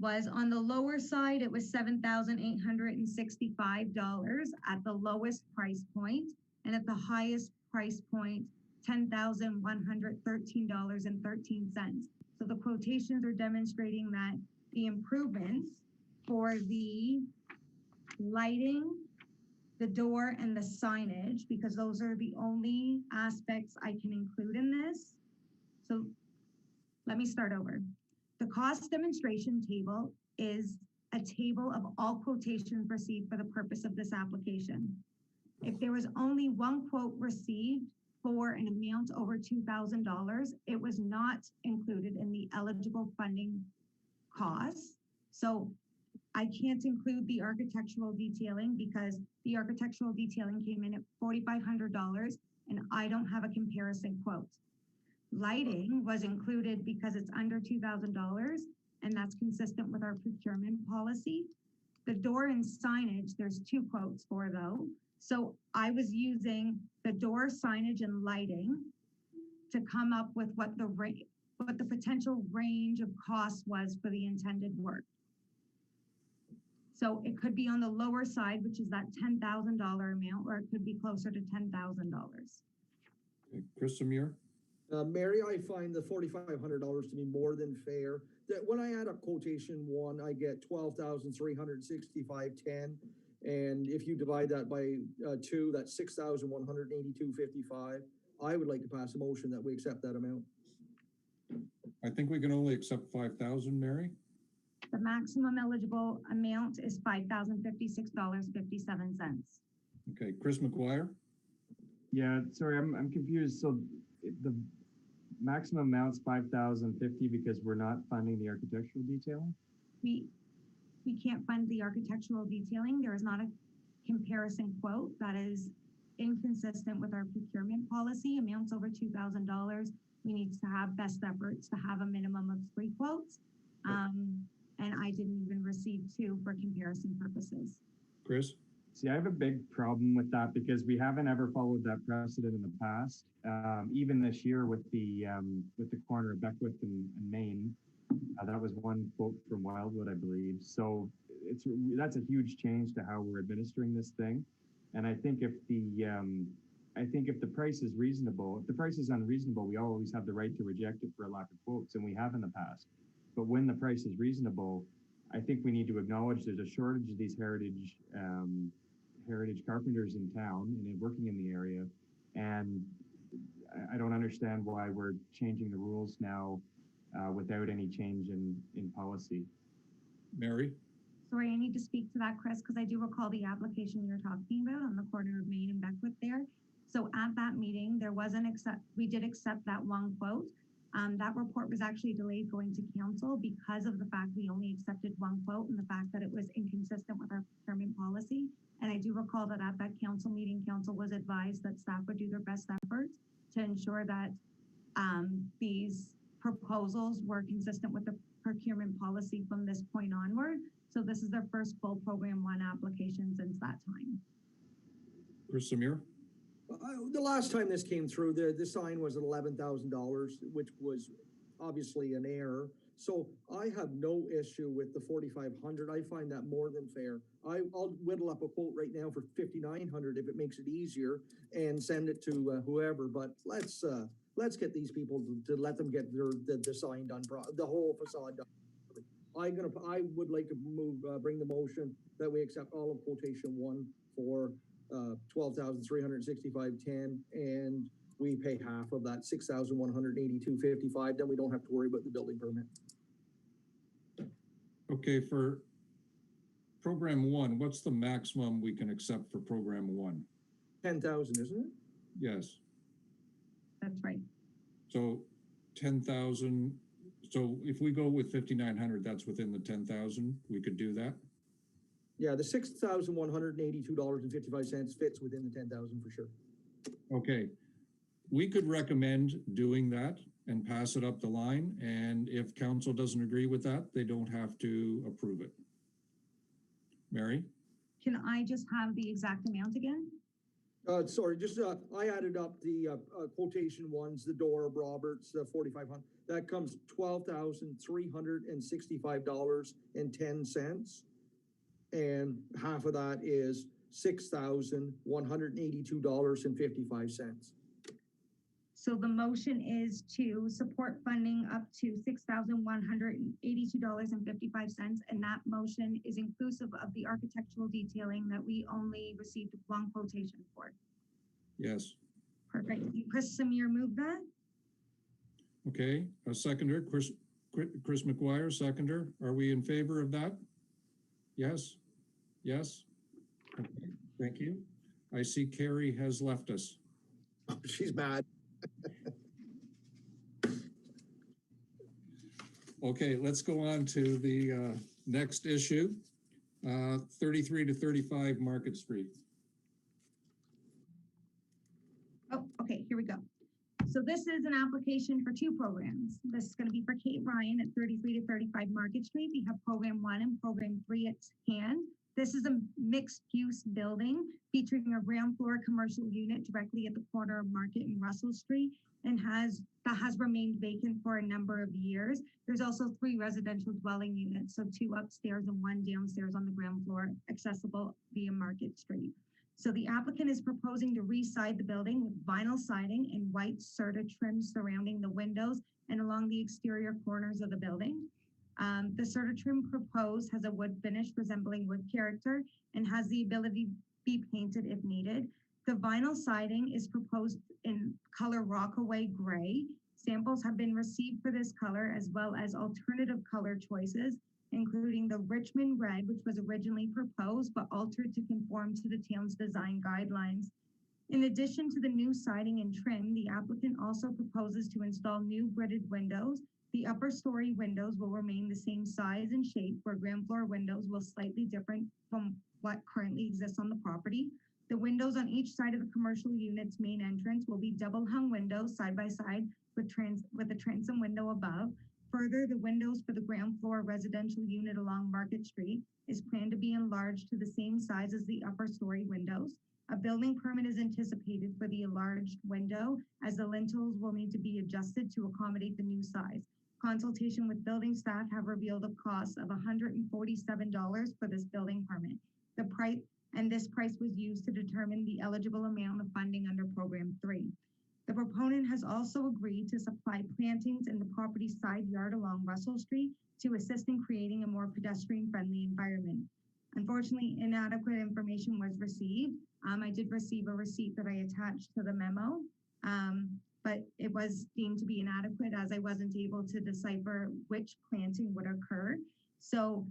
was on the lower side, it was $7,865 at the lowest price point, and at the highest price point, $10,113.13. So the quotations are demonstrating that the improvements for the lighting, the door, and the signage, because those are the only aspects I can include in this. So let me start over. The cost demonstration table is a table of all quotations received for the purpose of this application. If there was only one quote received for an amount over $2,000, it was not included in the eligible funding costs. So I can't include the architectural detailing because the architectural detailing came in at $4,500 and I don't have a comparison quote. Lighting was included because it's under $2,000 and that's consistent with our procurement policy. The door and signage, there's 2 quotes for though. So I was using the door, signage, and lighting to come up with what the potential range of costs was for the intended work. So it could be on the lower side, which is that $10,000 amount, or it could be closer to $10,000. Okay, Chris Samir? Mary, I find the $4,500 to be more than fair. That when I add up quotation one, I get 12,365.10. And if you divide that by two, that's 6,182.55. I would like to pass a motion that we accept that amount. I think we can only accept 5,000, Mary? The maximum eligible amount is $5,056.57. Okay, Chris McGuire? Yeah, sorry, I'm confused. So the maximum amount's 5,050 because we're not funding the architectural detailing? We can't fund the architectural detailing. There is not a comparison quote that is inconsistent with our procurement policy. Amounts over $2,000, we need to have best efforts to have a minimum of 3 quotes. And I didn't even receive 2 for comparison purposes. Chris? See, I have a big problem with that because we haven't ever followed that precedent in the past. Even this year with the corner of Beckwith and Maine, that was one quote from Wildwood, I believe. So that's a huge change to how we're administering this thing. And I think if the price is reasonable, if the price is unreasonable, we always have the right to reject it for a lack of quotes, and we have in the past. But when the price is reasonable, I think we need to acknowledge there's a shortage of these heritage carpenters in town and working in the area. And I don't understand why we're changing the rules now without any change in policy. Mary? Sorry, I need to speak to that, Chris, because I do recall the application you're talking about on the corner of Main and Beckwith there. So at that meeting, we did accept that one quote. That report was actually delayed going to council because of the fact we only accepted one quote and the fact that it was inconsistent with our procurement policy. And I do recall that at that council meeting, council was advised that staff would do their best efforts to ensure that these proposals were consistent with the procurement policy from this point onward. So this is their first full Program 1 application since that time. Chris Samir? The last time this came through, the sign was at $11,000, which was obviously an error. So I have no issue with the 4,500. I find that more than fair. I'll whittle up a quote right now for 5,900 if it makes it easier and send it to whoever. But let's get these people to let them get the sign done, the whole facade done. I would like to bring the motion that we accept all of quotation 1 for 12,365.10, and we pay half of that, 6,182.55. Then we don't have to worry about the building permit. Okay, for program 1, what's the maximum we can accept for program 1? 10,000, isn't it? Yes. That's right. So 10,000. So if we go with 5,900, that's within the 10,000. We could do that. Yeah, the $6,182.55 fits within the 10,000 for sure. Okay. We could recommend doing that and pass it up the line. And if council doesn't agree with that, they don't have to approve it. Mary? Can I just have the exact amount again? Sorry, just I added up the quotation ones, the door of Roberts, the 4,500. That comes $12,365.10, and half of that is $6,182.55. So the motion is to support funding up to $6,182.55, and that motion is inclusive of the architectural detailing that we only received one quotation for. Yes. Perfect. Chris Samir moved that. Okay, a seconder, Chris McGuire, seconder. Are we in favor of that? Yes? Yes? Okay, thank you. I see Carrie has left us. She's mad. Okay, let's go on to the next issue, 33 to 35 Market Street. Oh, okay, here we go. So this is an application for 2 programs. This is going to be for Kate Ryan at 33 to 35 Market Street. We have program 1 and program 3 at hand. This is a mixed-use building featuring a ground floor commercial unit directly at the corner of Market and Russell Street and that has remained vacant for a number of years. There's also 3 residential dwelling units, so 2 upstairs and 1 downstairs on the ground floor, accessible via Market Street. So the applicant is proposing to re-side the building with vinyl siding and white Serta trim surrounding the windows and along the exterior corners of the building. The Serta trim proposed has a wood finish resembling wood character and has the ability to be painted if needed. The vinyl siding is proposed in color Rockaway Gray. Samples have been received for this color as well as alternative color choices, including the Richmond Red, which was originally proposed but altered to conform to the town's design guidelines. In addition to the new siding and trim, the applicant also proposes to install new gridded windows. The upper story windows will remain the same size and shape, where ground floor windows will slightly different from what currently exists on the property. The windows on each side of the commercial unit's main entrance will be double hung windows side by side with a transom window above. Further, the windows for the ground floor residential unit along Market Street is planned to be enlarged to the same size as the upper story windows. A building permit is anticipated for the enlarged window, as the lintels will need to be adjusted to accommodate the new size. Consultation with building staff have revealed a cost of $147 for this building permit. This price was used to determine the eligible amount of funding under Program 3. The proponent has also agreed to supply plantings in the property's side yard along Russell Street to assist in creating a more pedestrian-friendly environment. Unfortunately, inadequate information was received. I did receive a receipt that I attached to the memo, but it was deemed to be inadequate as I wasn't able to decipher which planting would occur. So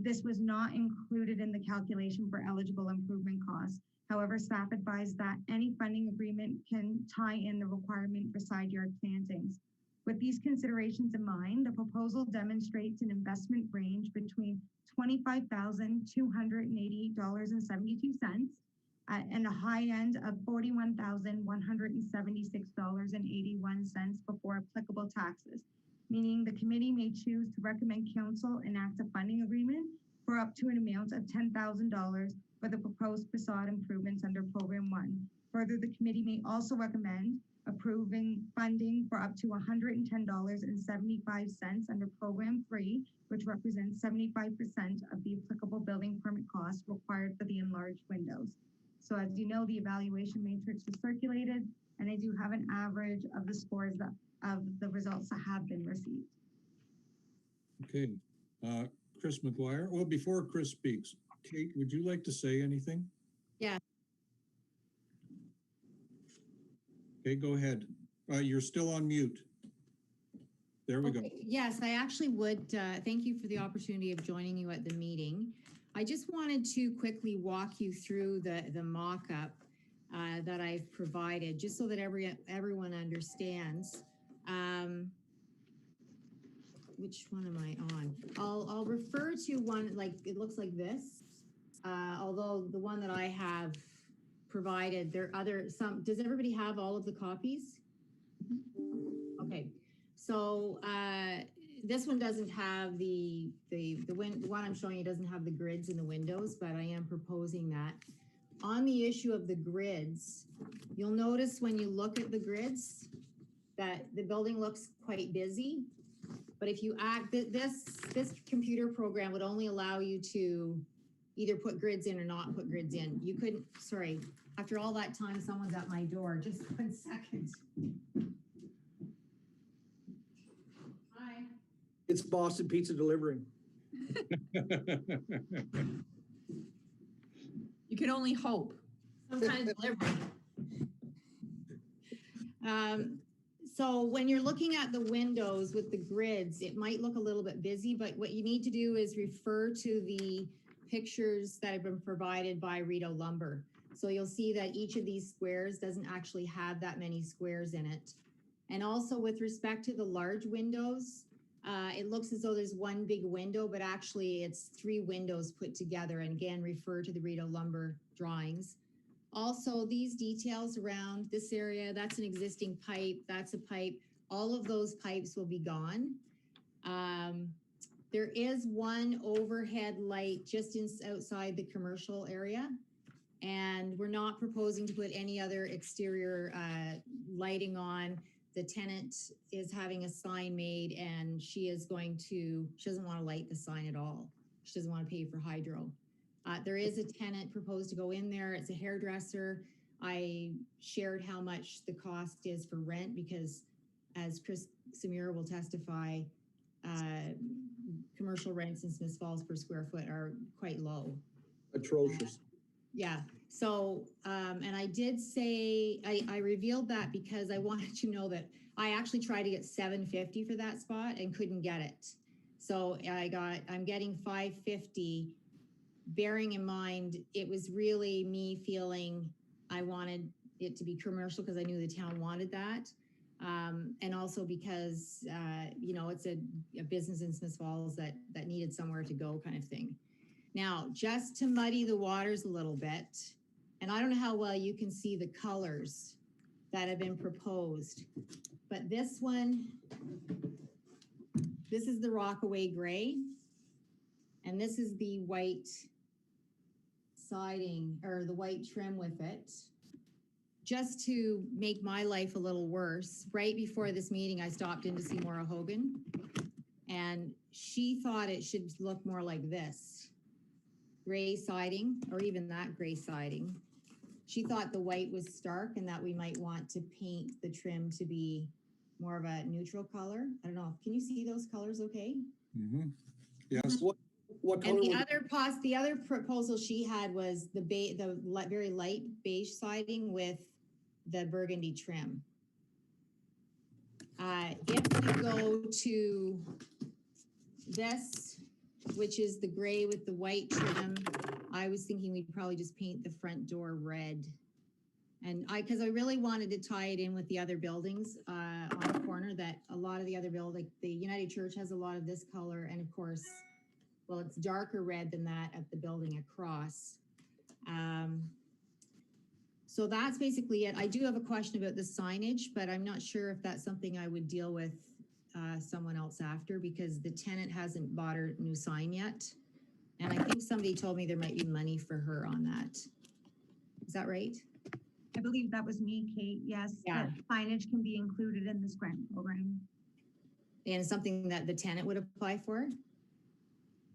this was not included in the calculation for eligible improvement costs. However, staff advised that any funding agreement can tie in the requirement for side yard plantings. With these considerations in mind, the proposal demonstrates an investment range between $25,288.72 and a high end of $41,176.81 before applicable taxes, meaning the committee may choose to recommend council enact a funding agreement for up to an amount of $10,000 for the proposed facade improvements under Program 1. Further, the committee may also recommend approving funding for up to $110.75 under Program 3, which represents 75% of the applicable building permit costs required for the enlarged windows. So as you know, the evaluation matrix was circulated, and I do have an average of the scores of the results that have been received. Okay, Chris McGuire. Well, before Chris speaks, Kate, would you like to say anything? Yeah. Okay, go ahead. You're still on mute. There we go. Yes, I actually would. Thank you for the opportunity of joining you at the meeting. I just wanted to quickly walk you through the mock-up that I've provided, just so that everyone understands. Which one am I on? I'll refer to one, like, it looks like this. Although the one that I have provided, there are does everybody have all of the copies? Okay, so this one doesn't have the one I'm showing you doesn't have the grids in the windows, but I am proposing that. On the issue of the grids, you'll notice when you look at the grids that the building looks quite busy. But if you this computer program would only allow you to either put grids in or not put grids in. You couldn't, sorry, after all that time, someone's at my door. Just 1 second. Hi. It's Boston Pizza delivering. You can only hope. Sometimes delivering. So when you're looking at the windows with the grids, it might look a little bit busy, but what you need to do is refer to the pictures that have been provided by Rito Lumber. So you'll see that each of these squares doesn't actually have that many squares in it. And also with respect to the large windows, it looks as though there's one big window, but actually it's 3 windows put together. And again, refer to the Rito Lumber drawings. Also, these details around this area, that's an existing pipe, that's a pipe. All of those pipes will be gone. There is one overhead light just outside the commercial area. And we're not proposing to put any other exterior lighting on. The tenant is having a sign made and she doesn't want to light the sign at all. She doesn't want to pay for hydro. There is a tenant proposed to go in there. It's a hairdresser. I shared how much the cost is for rent because as Chris Samira will testify, commercial rents in Smiths Falls per square foot are quite low. Atrocious. Yeah. So, and I did say, I revealed that because I wanted to know that I actually tried to get $750 for that spot and couldn't get it. So I'm getting $550, bearing in mind, it was really me feeling I wanted it to be commercial because I knew the town wanted that. And also because, it's a business in Smiths Falls that needed somewhere to go kind of thing. Now, just to muddy the waters a little bit, and I don't know how well you can see the colors that have been proposed, but this one, this is the Rockaway Gray, and this is the white siding, or the white trim with it. Just to make my life a little worse, right before this meeting, I stopped in to see Maura Hogan, and she thought it should look more like this. Gray siding, or even that gray siding. She thought the white was stark and that we might want to paint the trim to be more of a neutral color. I don't know. Can you see those colors okay? Mm-hmm. Yes. What color? And was the other proposal she had was the very light beige siding with the burgundy trim. If we go to this, which is the gray with the white trim, I was thinking we'd probably just paint the front door red. And because I really wanted to tie it in with the other buildings on the corner, that a lot of the other buildings, like the United Church has a lot of this color. And of course, well, it's darker red than that at the building across. So that's basically it. I do have a question about the signage, but I'm not sure if that's something I would deal with someone else after, because the tenant hasn't bought her new sign yet. And I think somebody told me there might be money for her on that. Is that right? I believe that was me, Kate. Yes, Yeah. that signage can be included in this grant program. And something that the tenant would apply for?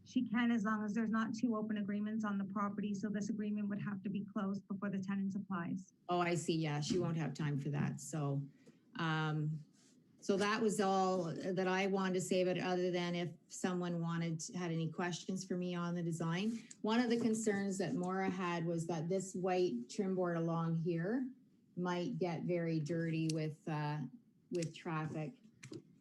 She can, as long as there's not two open agreements on the property. So this agreement would have to be closed before the tenant applies. Oh, I see. Yeah, she won't have time for that. So, so that was all that I wanted to say, but other than if someone had any questions for me on the design. One of the concerns that Maura had was that this white trim board along here might get very dirty with traffic.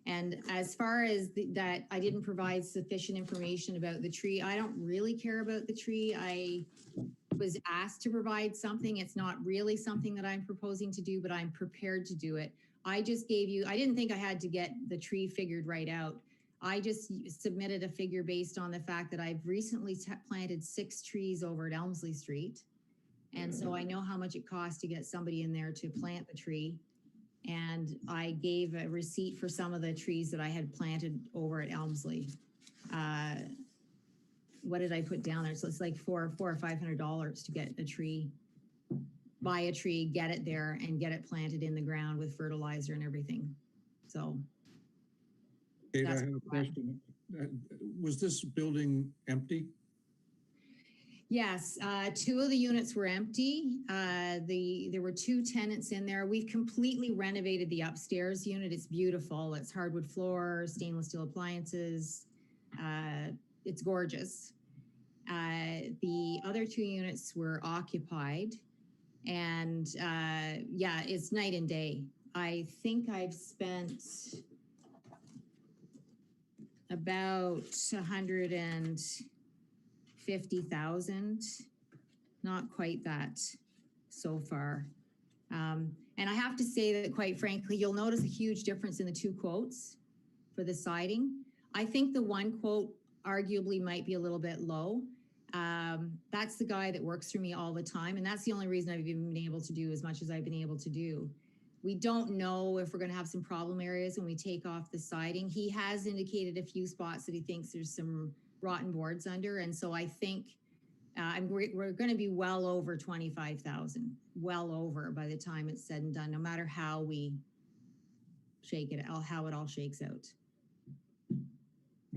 And as far as that, I didn't provide sufficient information about the tree. I don't really care about the tree. I was asked to provide something. It's not really something that I'm proposing to do, but I'm prepared to do it. I just gave you, I didn't think I had to get the tree figured right out. I just submitted a figure based on the fact that I've recently planted 6 trees over at Elmsley Street. And so I know how much it costs to get somebody in there to plant the tree. And I gave a receipt for some of the trees that I had planted over at Elmsley. What did I put down there? So it's like $400 or $500 to get a tree, buy a tree, get it there, and get it planted in the ground with fertilizer and everything. So. Kate, I have a question. Was this building empty? Yes, 2 of the units were empty. There were 2 tenants in there. We've completely renovated the upstairs unit. It's beautiful. It's hardwood floor, stainless steel appliances. It's gorgeous. The other 2 units were occupied, and yeah, it's night and day. I think I've spent about 150,000, not quite that so far. And I have to say that, quite frankly, you'll notice a huge difference in the 2 quotes for the siding. I think the one quote arguably might be a little bit low. That's the guy that works for me all the time, and that's the only reason I've even been able to do as much as I've been able to do. We don't know if we're gonna have some problem areas when we take off the siding. He has indicated a few spots that he thinks there's some rotten boards under, and so I think we're gonna be well over 25,000, well over by the time it's said and done, no matter how we shake it, how it all shakes out.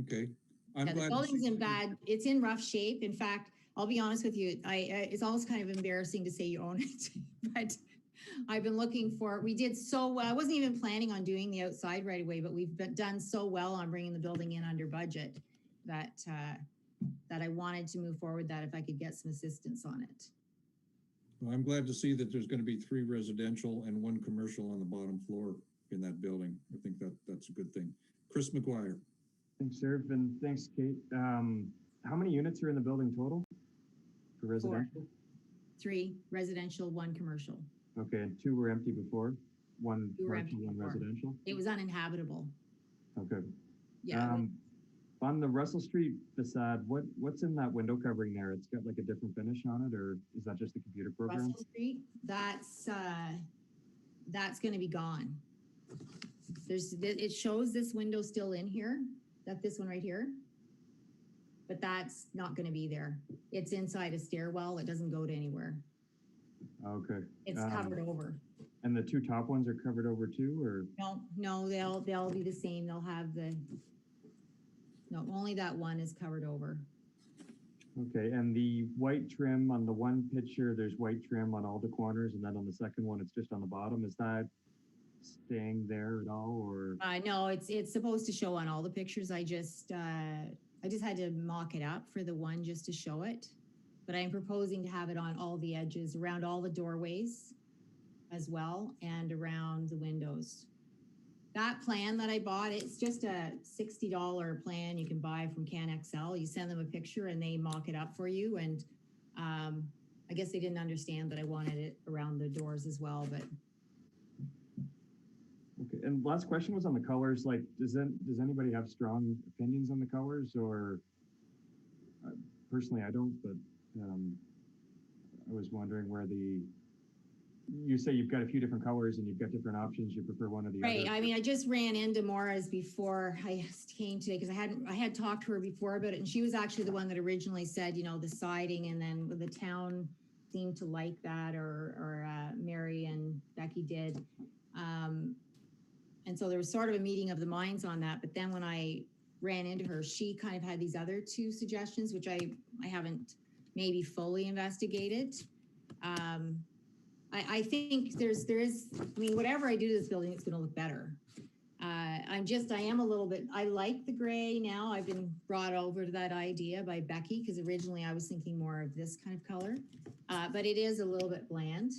Okay. I'm Yeah, the glad. building's in it's in rough shape. In fact, I'll be honest with you, it's always kind of embarrassing to say you own it, but I've been looking for, we did so well. I wasn't even planning on doing the outside right away, but we've done so well on bringing the building in under budget that, that I wanted to move forward that if I could get some assistance on it. Well, I'm glad to see that there's going to be 3 residential and 1 commercial on the bottom floor in that building. I think that's a good thing. Chris McGuire. Thanks, Irv, and thanks, Kate. How many units are in the building total for residential? 3 residential, 1 commercial. Okay, and 2 were empty before? 1 2 were empty commercial, 1 before. residential? It was uninhabitable. Okay. Yeah. On the Russell Street facade, what's in that window covering there? It's got like a different finish on it, or is that just a computer program? Russell Street, that's gonna be gone. It shows this window still in here, this one right here. But that's not gonna be there. It's inside a stairwell. It doesn't go to anywhere. Okay. It's covered over. And the 2 top ones are covered over too, or? No, they'll be the same. They'll have no, only that one is covered over. Okay, and the white trim on the one picture, there's white trim on all the corners, and then on the second one, it's just on the bottom. Is that staying there at all, or? No, it's supposed to show on all the pictures. I just had to mock it up for the one just to show it. But I'm proposing to have it on all the edges, around all the doorways as well, and around the windows. That plan that I bought, it's just a $60 plan you can buy from CanXL. You send them a picture and they mock it up for you. And I guess they didn't understand that I wanted it around the doors as well, but. Okay, and last question was on the colors. Like, does anybody have strong opinions on the colors, or personally I don't, but I was wondering where you say you've got a few different colors and you've got different options. You prefer one or the other. Right. I mean, I just ran into Maura's before I came today because I had talked to her before about it, and she was actually the one that originally said, the siding, and then the town seemed to like that, or Mary and Becky did. And so there was sort of a meeting of the minds on that. But then when I ran into her, she kind of had these other 2 suggestions, which I haven't maybe fully investigated. I think there is, I mean, whatever I do to this building, it's going to look better. I am a little bit, I like the gray now. I've been brought over to that idea by Becky, because originally I was thinking more of this kind of color. But it is a little bit bland.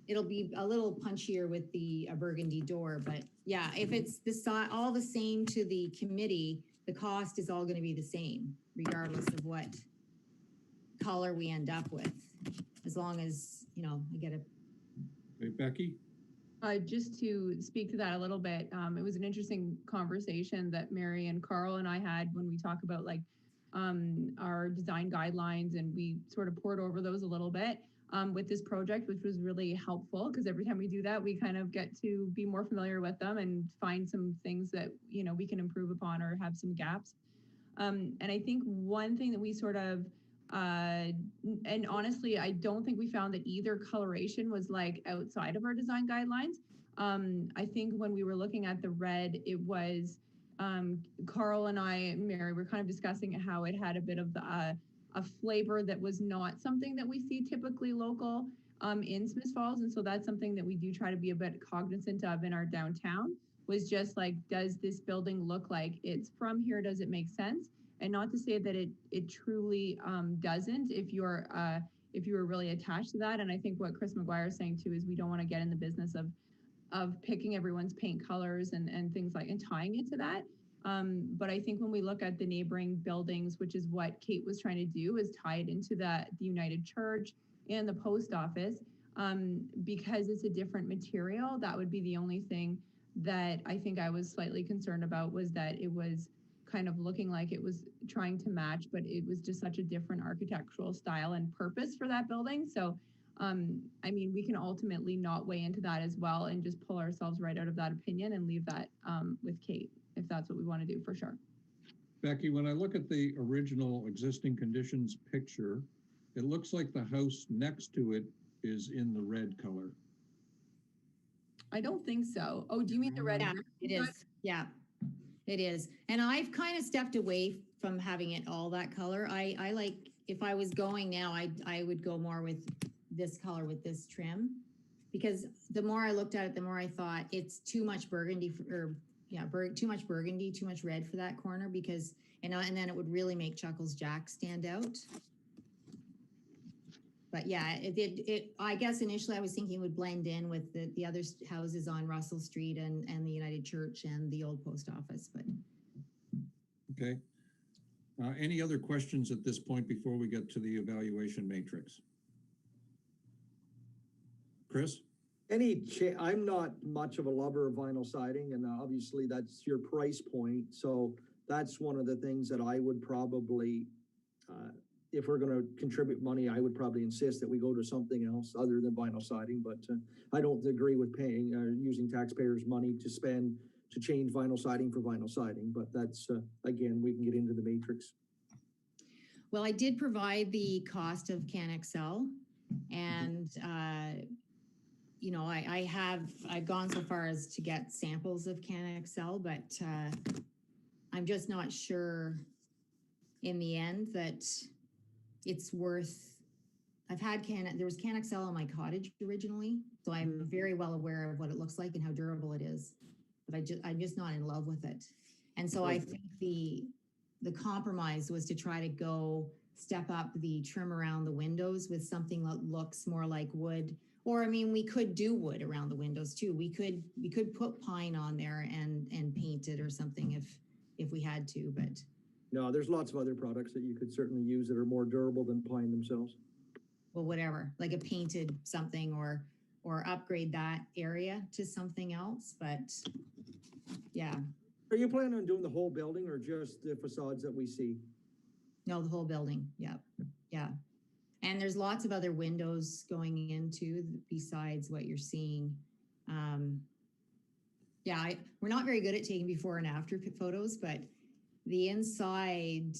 It'll be a little punchier with the burgundy door, but yeah, if it's all the same to the committee, the cost is all going to be the same, regardless of what color we end up with, as long as, I get it. Hey, Becky? Just to speak to that a little bit, it was an interesting conversation that Mary and Carl and I had when we talk about our design guidelines, and we sort of poured over those a little bit with this project, which was really helpful, because every time we do that, we kind of get to be more familiar with them and find some things that, we can improve upon or have some gaps. And I think one thing that we sort of, and honestly, I don't think we found that either coloration was outside of our design guidelines. I think when we were looking at the red, it was Carl and I, Mary, were kind of discussing how it had a bit of a flavor that was not something that we see typically local in Smiths Falls. And so that's something that we do try to be a bit cognizant of in our downtown, was just does this building look like it's from here? Does it make sense? And not to say that it truly doesn't if you are really attached to that. And I think what Chris McGuire is saying too is we don't want to get in the business of picking everyone's paint colors and things and tying it to that. But I think when we look at the neighboring buildings, which is what Kate was trying to do, is tie it into the United Church and the post office, because it's a different material. That would be the only thing that I think I was slightly concerned about, was that it was kind of looking like it was trying to match, but it was just such a different architectural style and purpose for that building. So I mean, we can ultimately not weigh into that as well and just pull ourselves right out of that opinion and leave that with Kate, if that's what we want to do, for sure. Becky, when I look at the original existing conditions picture, it looks like the house next to it is in the red color. I don't think so. Oh, do you mean the red? Yeah, it is. Yeah, it is. And I've kind of stepped away from having it all that color. I like, if I was going now, I would go more with this color with this trim. Because the more I looked at it, the more I thought it's too much burgundy too much burgundy, too much red for that corner because, and then it would really make Chuckles Jack stand out. But yeah, I guess initially I was thinking it would blend in with the other houses on Russell Street and the United Church and the old post office, but. Okay. Any other questions at this point before we get to the evaluation matrix? Chris? I'm not much of a lover of vinyl siding, and obviously that's your price point. So that's one of the things that I would probably, if we're going to contribute money, I would probably insist that we go to something else other than vinyl siding. But I don't agree with paying using taxpayers' money to spend to change vinyl siding for vinyl siding. But that's again, we can get into the matrix. Well, I did provide the cost of CanExcel, and you know, I've gone so far as to get samples of CanExcel, but I'm just not sure in the end that it's worth. There was CanExcel on my cottage originally, so I'm very well aware of what it looks like and how durable it is, but I'm just not in love with it. And so I think the compromise was to try to go step up the trim around the windows with something that looks more like wood. Or, I mean, we could do wood around the windows too. We could put pine on there and paint it or something if we had to, but. No, there's lots of other products that you could certainly use that are more durable than pine themselves. Well, whatever, like a painted something or upgrade that area to something else, but yeah. Are you planning on doing the whole building or just the facades that we see? No, the whole building. Yep. Yeah. And there's lots of other windows going into besides what you're seeing. Yeah, we're not very good at taking before and after photos, but the inside,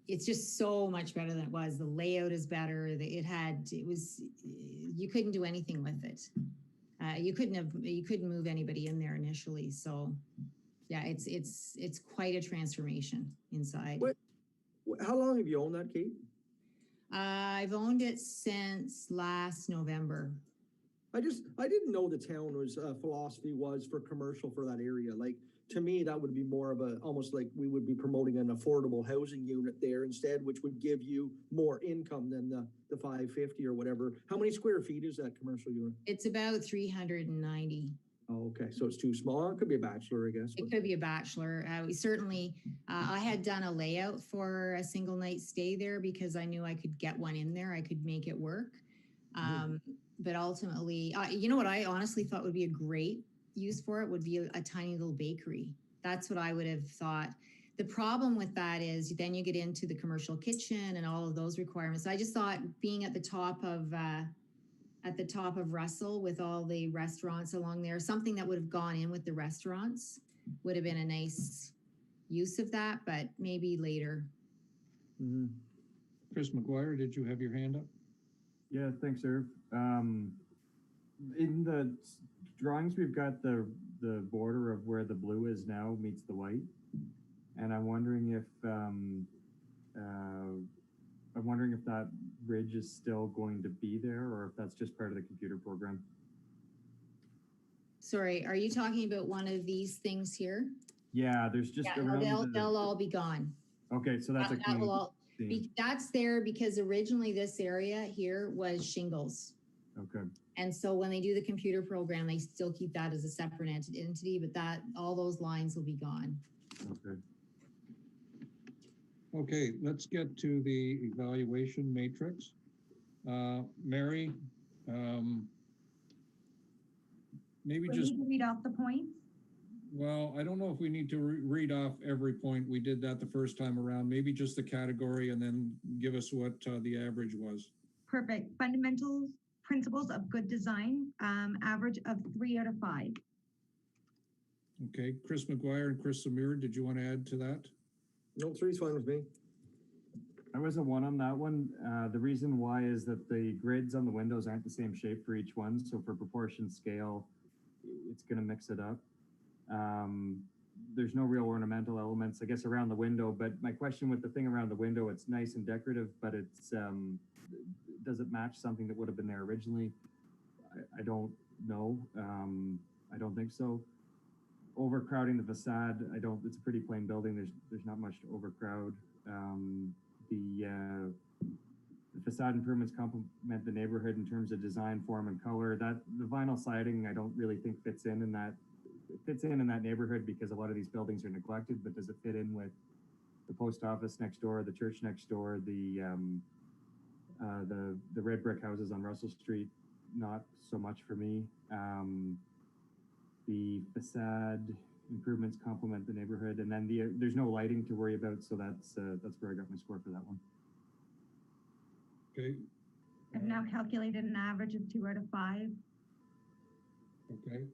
it's just so much better than it was. The layout is better. You couldn't do anything with it. You couldn't move anybody in there initially. So yeah, it's quite a transformation inside. How long have you owned that, Kate? I've owned it since last November. I didn't know the town was philosophy was for commercial for that area. Like, to me, that would be more of almost like we would be promoting an affordable housing unit there instead, which would give you more income than the 550 or whatever. How many square feet is that commercial unit? It's about 390. Oh, okay. So it's too small. It could be a bachelor, I guess. It could be a bachelor. We certainly, I had done a layout for a single night stay there because I knew I could get one in there. I could make it work. But ultimately, you know what I honestly thought would be a great use for it would be a tiny little bakery. That's what I would have thought. The problem with that is then you get into the commercial kitchen and all of those requirements. I just thought being at the top of Russell with all the restaurants along there, something that would have gone in with the restaurants would have been a nice use of that, but maybe later. Mm-hmm. Chris McGuire, did you have your hand up? Yeah, thanks, Irv. In the drawings, we've got the border of where the blue is now meets the white, and I'm wondering if that ridge is still going to be there, or if that's just part of the computer program. Sorry, are you talking about one of these things here? Yeah, there's just they'll all be gone. Okay, so that's that will all that's there because originally this area here was shingles. Okay. And so when they do the computer program, they still keep that as a separate entity, but all those lines will be gone. Okay. Okay, let's get to the evaluation matrix. Mary, maybe We just, need to read off the points. well, I don't know if we need to read off every point. We did that the first time around. Maybe just the category and then give us what the average was. Perfect. Fundamentals principles of good design, average of 3 out of 5. Okay, Chris McGuire and Chris Samir, did you want to add to that? No, three's fine with me. I was a 1 on that one. The reason why is that the grids on the windows aren't the same shape for each one. So for proportion scale, it's going to mix it up. There's no real ornamental elements, I guess, around the window. But my question with the thing around the window, it's nice and decorative, but it's does it match something that would have been there originally? I don't know. I don't think so. Overcrowding the facade, it's a pretty plain building. There's not much to overcrowd. The facade improvements complement the neighborhood in terms of design, form, and color. That the vinyl siding, I don't really think fits in that. It fits in that neighborhood because a lot of these buildings are neglected. But does it fit in with the post office next door, the church next door, the red brick houses on Russell Street? Not so much for me. The facade improvements complement the neighborhood, and then there's no lighting to worry about, so that's where I got my score for that one. Okay. I've now calculated an average of 2 out of 5. Okay.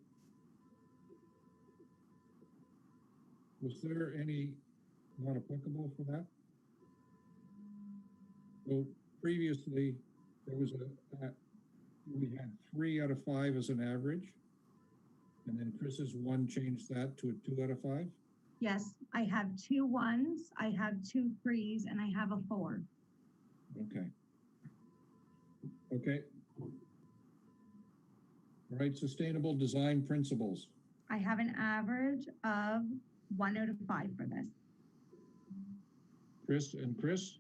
Was there any not applicable for that? Well, previously, there was we had 3 out of 5 as an average. And then Chris's 1 changed that to a 2 out of 5? Yes, I have 2 1s, I have 2 3s, and I have a 4. Okay. Okay. All right, sustainable design principles. I have an average of 1 out of 5 for this. Chris and Chris?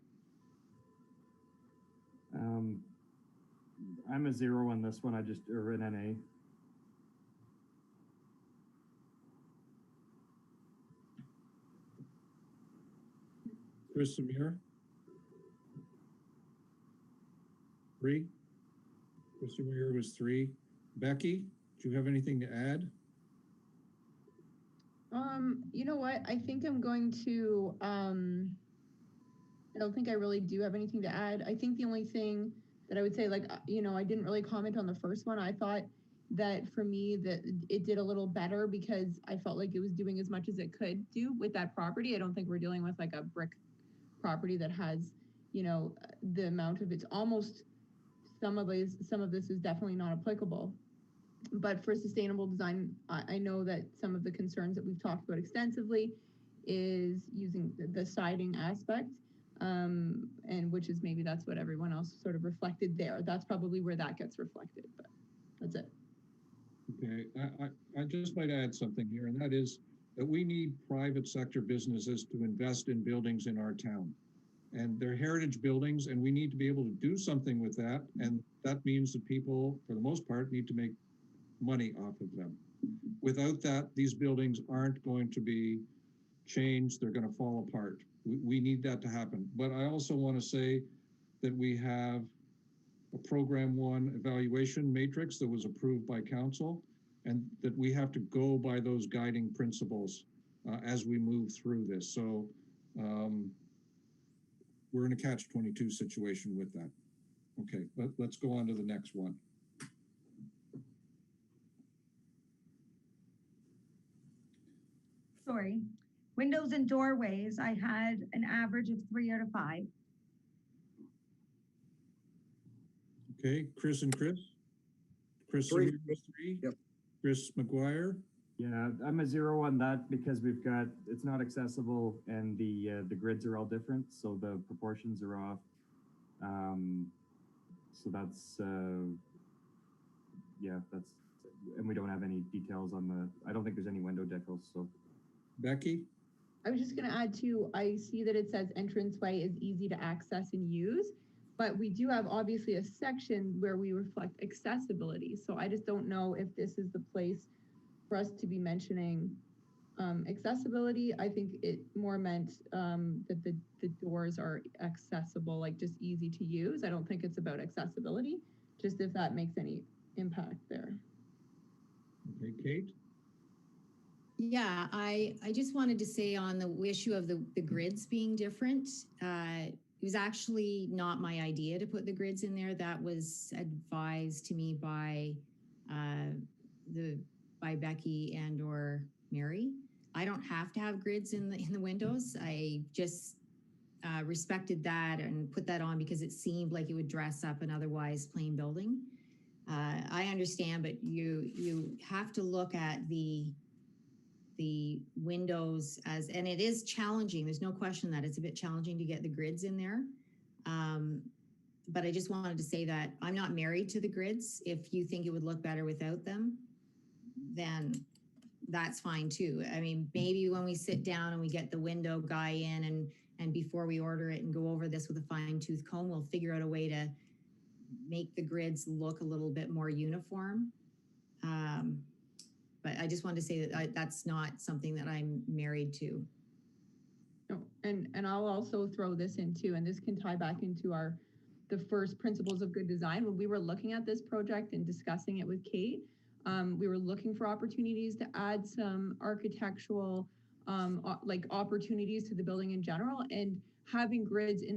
I'm a 0 on this one. Or an NA. Chris Samir? 3? Chris Samir was 3. Becky, do you have anything to add? You know what? I think I'm going to, I don't think I really do have anything to add. I think the only thing that I would say, like, I didn't really comment on the first one. I thought that for me that it did a little better because I felt like it was doing as much as it could do with that property. I don't think we're dealing with like a brick property that has, the amount of it's almost some of this is definitely not applicable. But for sustainable design, I know that some of the concerns that we've talked about extensively is using the siding aspect, and which is maybe that's what everyone else sort of reflected there. That's probably where that gets reflected, but that's it. Okay, I just might add something here, and that is that we need private sector businesses to invest in buildings in our town. And they're heritage buildings, and we need to be able to do something with that. And that means that people, for the most part, need to make money off of them. Without that, these buildings aren't going to be changed. They're going to fall apart. We need that to happen. But I also want to say that we have a Program 1 evaluation matrix that was approved by council, and that we have to go by those guiding principles as we move through this. So we're in a catch-22 situation with that. Okay, let's go on to the next one. Sorry. Windows and doorways, I had an average of 3 out of 5. Okay, Chris and Chris? Chris 3. Samir was 3? Yep. Chris McGuire? Yeah, I'm a 0 on that because it's not accessible and the grids are all different, so the proportions are off. So that's and we don't have any details on I don't think there's any window decals, so. Becky? I was just going to add too, I see that it says entranceway is easy to access and use, but we do have obviously a section where we reflect accessibility. So I just don't know if this is the place for us to be mentioning accessibility. I think it more meant that the doors are accessible, like just easy to use. I don't think it's about accessibility, just if that makes any impact there. Okay, Kate? Yeah, I just wanted to say on the issue of the grids being different, it was actually not my idea to put the grids in there. That was advised to me by by Becky and or Mary. I don't have to have grids in the windows. I just respected that and put that on because it seemed like it would dress up an otherwise plain building. I understand, but you have to look at the windows as, and it is challenging. There's no question that it's a bit challenging to get the grids in there. But I just wanted to say that I'm not married to the grids. If you think it would look better without them, then that's fine too. I mean, maybe when we sit down and we get the window guy in and before we order it and go over this with a fine tooth comb, we'll figure out a way to make the grids look a little bit more uniform. But I just wanted to say that that's not something that I'm married to. No, and I'll also throw this in too, and this can tie back into the first principles of good design. When we were looking at this project and discussing it with Kate, we were looking for opportunities to add some architectural like opportunities to the building in general, and having grids in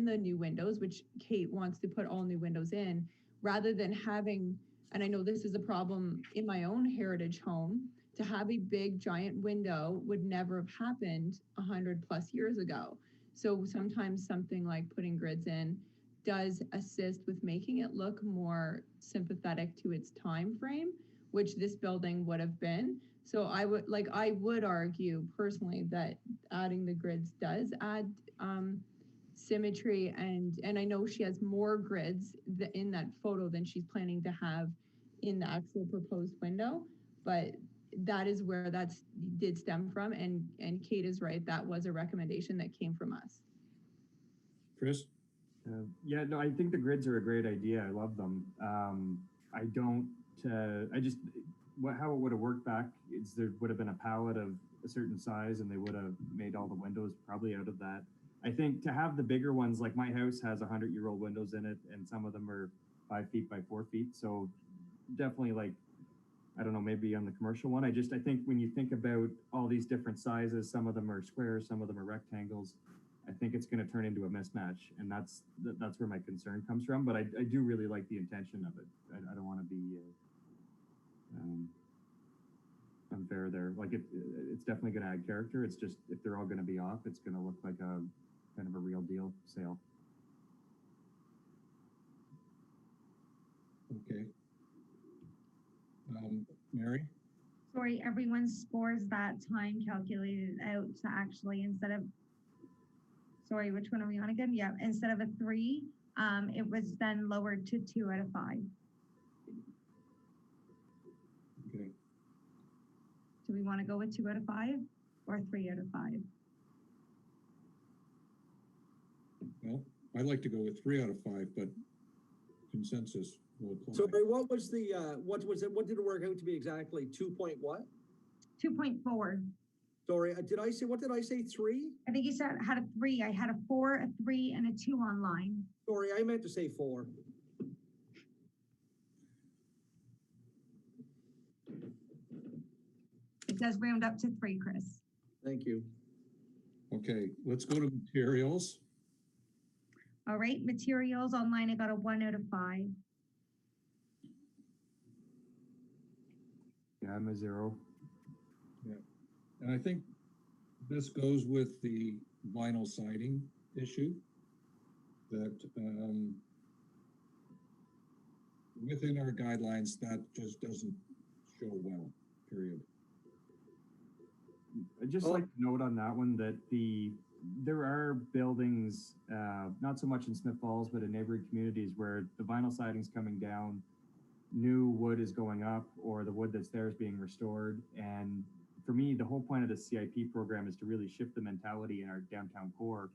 the new windows, which Kate wants to put all new windows in, rather than having, and I know this is a problem in my own heritage home, to have a big giant window would never have happened 100+ years ago. So sometimes something like putting grids in does assist with making it look more sympathetic to its time frame, which this building would have been. So I would argue personally that adding the grids does add symmetry, and I know she has more grids in that photo than she's planning to have in the actual proposed window, but that is where did stem from, and Kate is right, that was a recommendation that came from us. Chris? Yeah, no, I think the grids are a great idea. I love them. How it would have worked back is there would have been a pallet of a certain size and they would have made all the windows probably out of that. I think to have the bigger ones, like my house has 100-year-old windows in it and some of them are 5 feet by 4 feet. So definitely, like, I don't know, maybe on the commercial one. I think when you think about all these different sizes, some of them are squares, some of them are rectangles, I think it's going to turn into a mismatch, and that's where my concern comes from. But I do really like the intention of it. I don't want to be unfair there. Like it's definitely going to add character. It's just if they're all going to be off, it's going to look like a kind of a real deal sale. Okay. Mary? Sorry, everyone scores that time calculated out to actually, instead of, sorry, which one are we on again? Yeah, instead of a 3, it was then lowered to 2 out of 5. Okay. Do we want to go with 2 out of 5 or 3 out of 5? Well, I'd like to go with 3 out of 5, but consensus will apply. So Ray, what was the, what did it work out to be exactly? 2 point what? 2.4. Sorry, what did I say, 3? I think you said had a 3. I had a 4, a 3, and a 2 online. Sorry, I meant to say 4. It does round up to 3, Chris. Thank you. Okay, let's go to materials. All right, materials online, I got a 1 out of 5. Yeah, I'm a 0. And I think this goes with the vinyl siding issue that within our guidelines, that just doesn't show well, period. I'd just like to note on that one that there are buildings, not so much in Smith Falls, but in neighboring communities where the vinyl siding's coming down, new wood is going up, or the wood that's there is being restored. And for me, the whole point of the CIP program is to really shift the mentality in our downtown core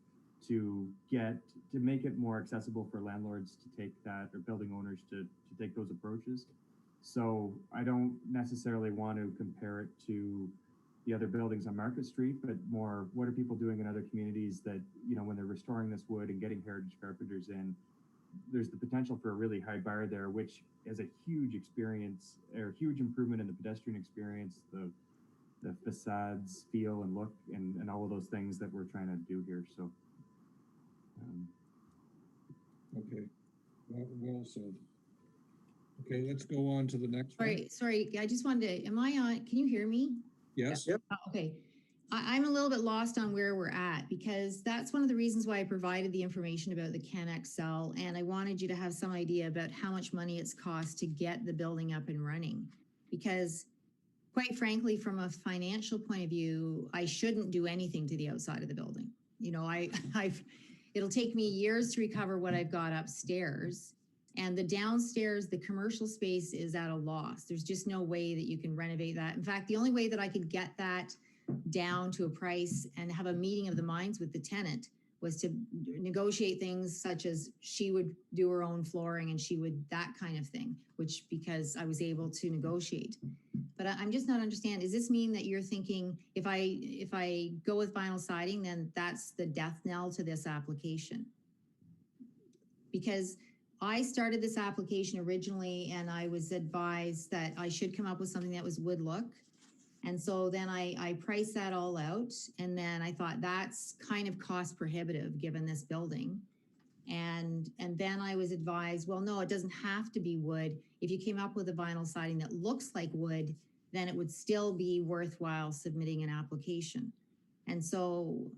to make it more accessible for landlords to take that, or building owners to take those approaches. So I don't necessarily want to compare it to the other buildings on Market Street, but more, what are people doing in other communities that, you know, when they're restoring this wood and getting heritage carpenters in, there's the potential for a really high bar there, which is a huge experience, or huge improvement in the pedestrian experience, the facades feel and look, and all of those things that we're trying to do here. So Okay, well said. Okay, let's go on to the next one. Sorry, I just wanted to, am I on, can you hear me? Yes? Yep. Okay. I'm a little bit lost on where we're at because that's one of the reasons why I provided the information about the CanXL. And I wanted you to have some idea about how much money it's cost to get the building up and running. Because quite frankly, from a financial point of view, I shouldn't do anything to the outside of the building. You know, it'll take me years to recover what I've got upstairs. And the downstairs, the commercial space is at a loss. There's just no way that you can renovate that. In fact, the only way that I could get that down to a price and have a meeting of the minds with the tenant was to negotiate things such as she would do her own flooring and she would that kind of thing, which because I was able to negotiate. But I'm just not understanding, does this mean that you're thinking if I go with vinyl siding, then that's the death knell to this application? Because I started this application originally and I was advised that I should come up with something that was wood look. And so then I priced that all out. And then I thought that's kind of cost prohibitive given this building. And then I was advised, well, no, it doesn't have to be wood. If you came up with a vinyl siding that looks like wood, then it would still be worthwhile submitting an application. And so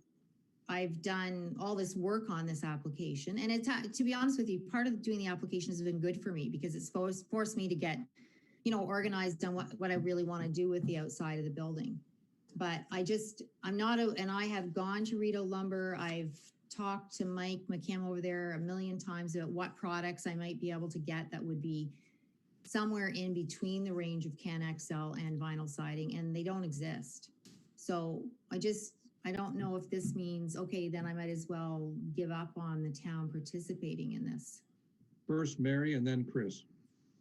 I've done all this work on this application. And it's, to be honest with you, part of doing the application has been good for me because it's forced me to get, you know, organized on what I really want to do with the outside of the building. But I'm not, and I have gone to Rito Lumber. I've talked to Mike McKim over there a million times about what products I might be able to get that would be somewhere in between the range of CanXL and vinyl siding, and they don't exist. So I don't know if this means, okay, then I might as well give up on the town participating in this. First Mary and then Chris.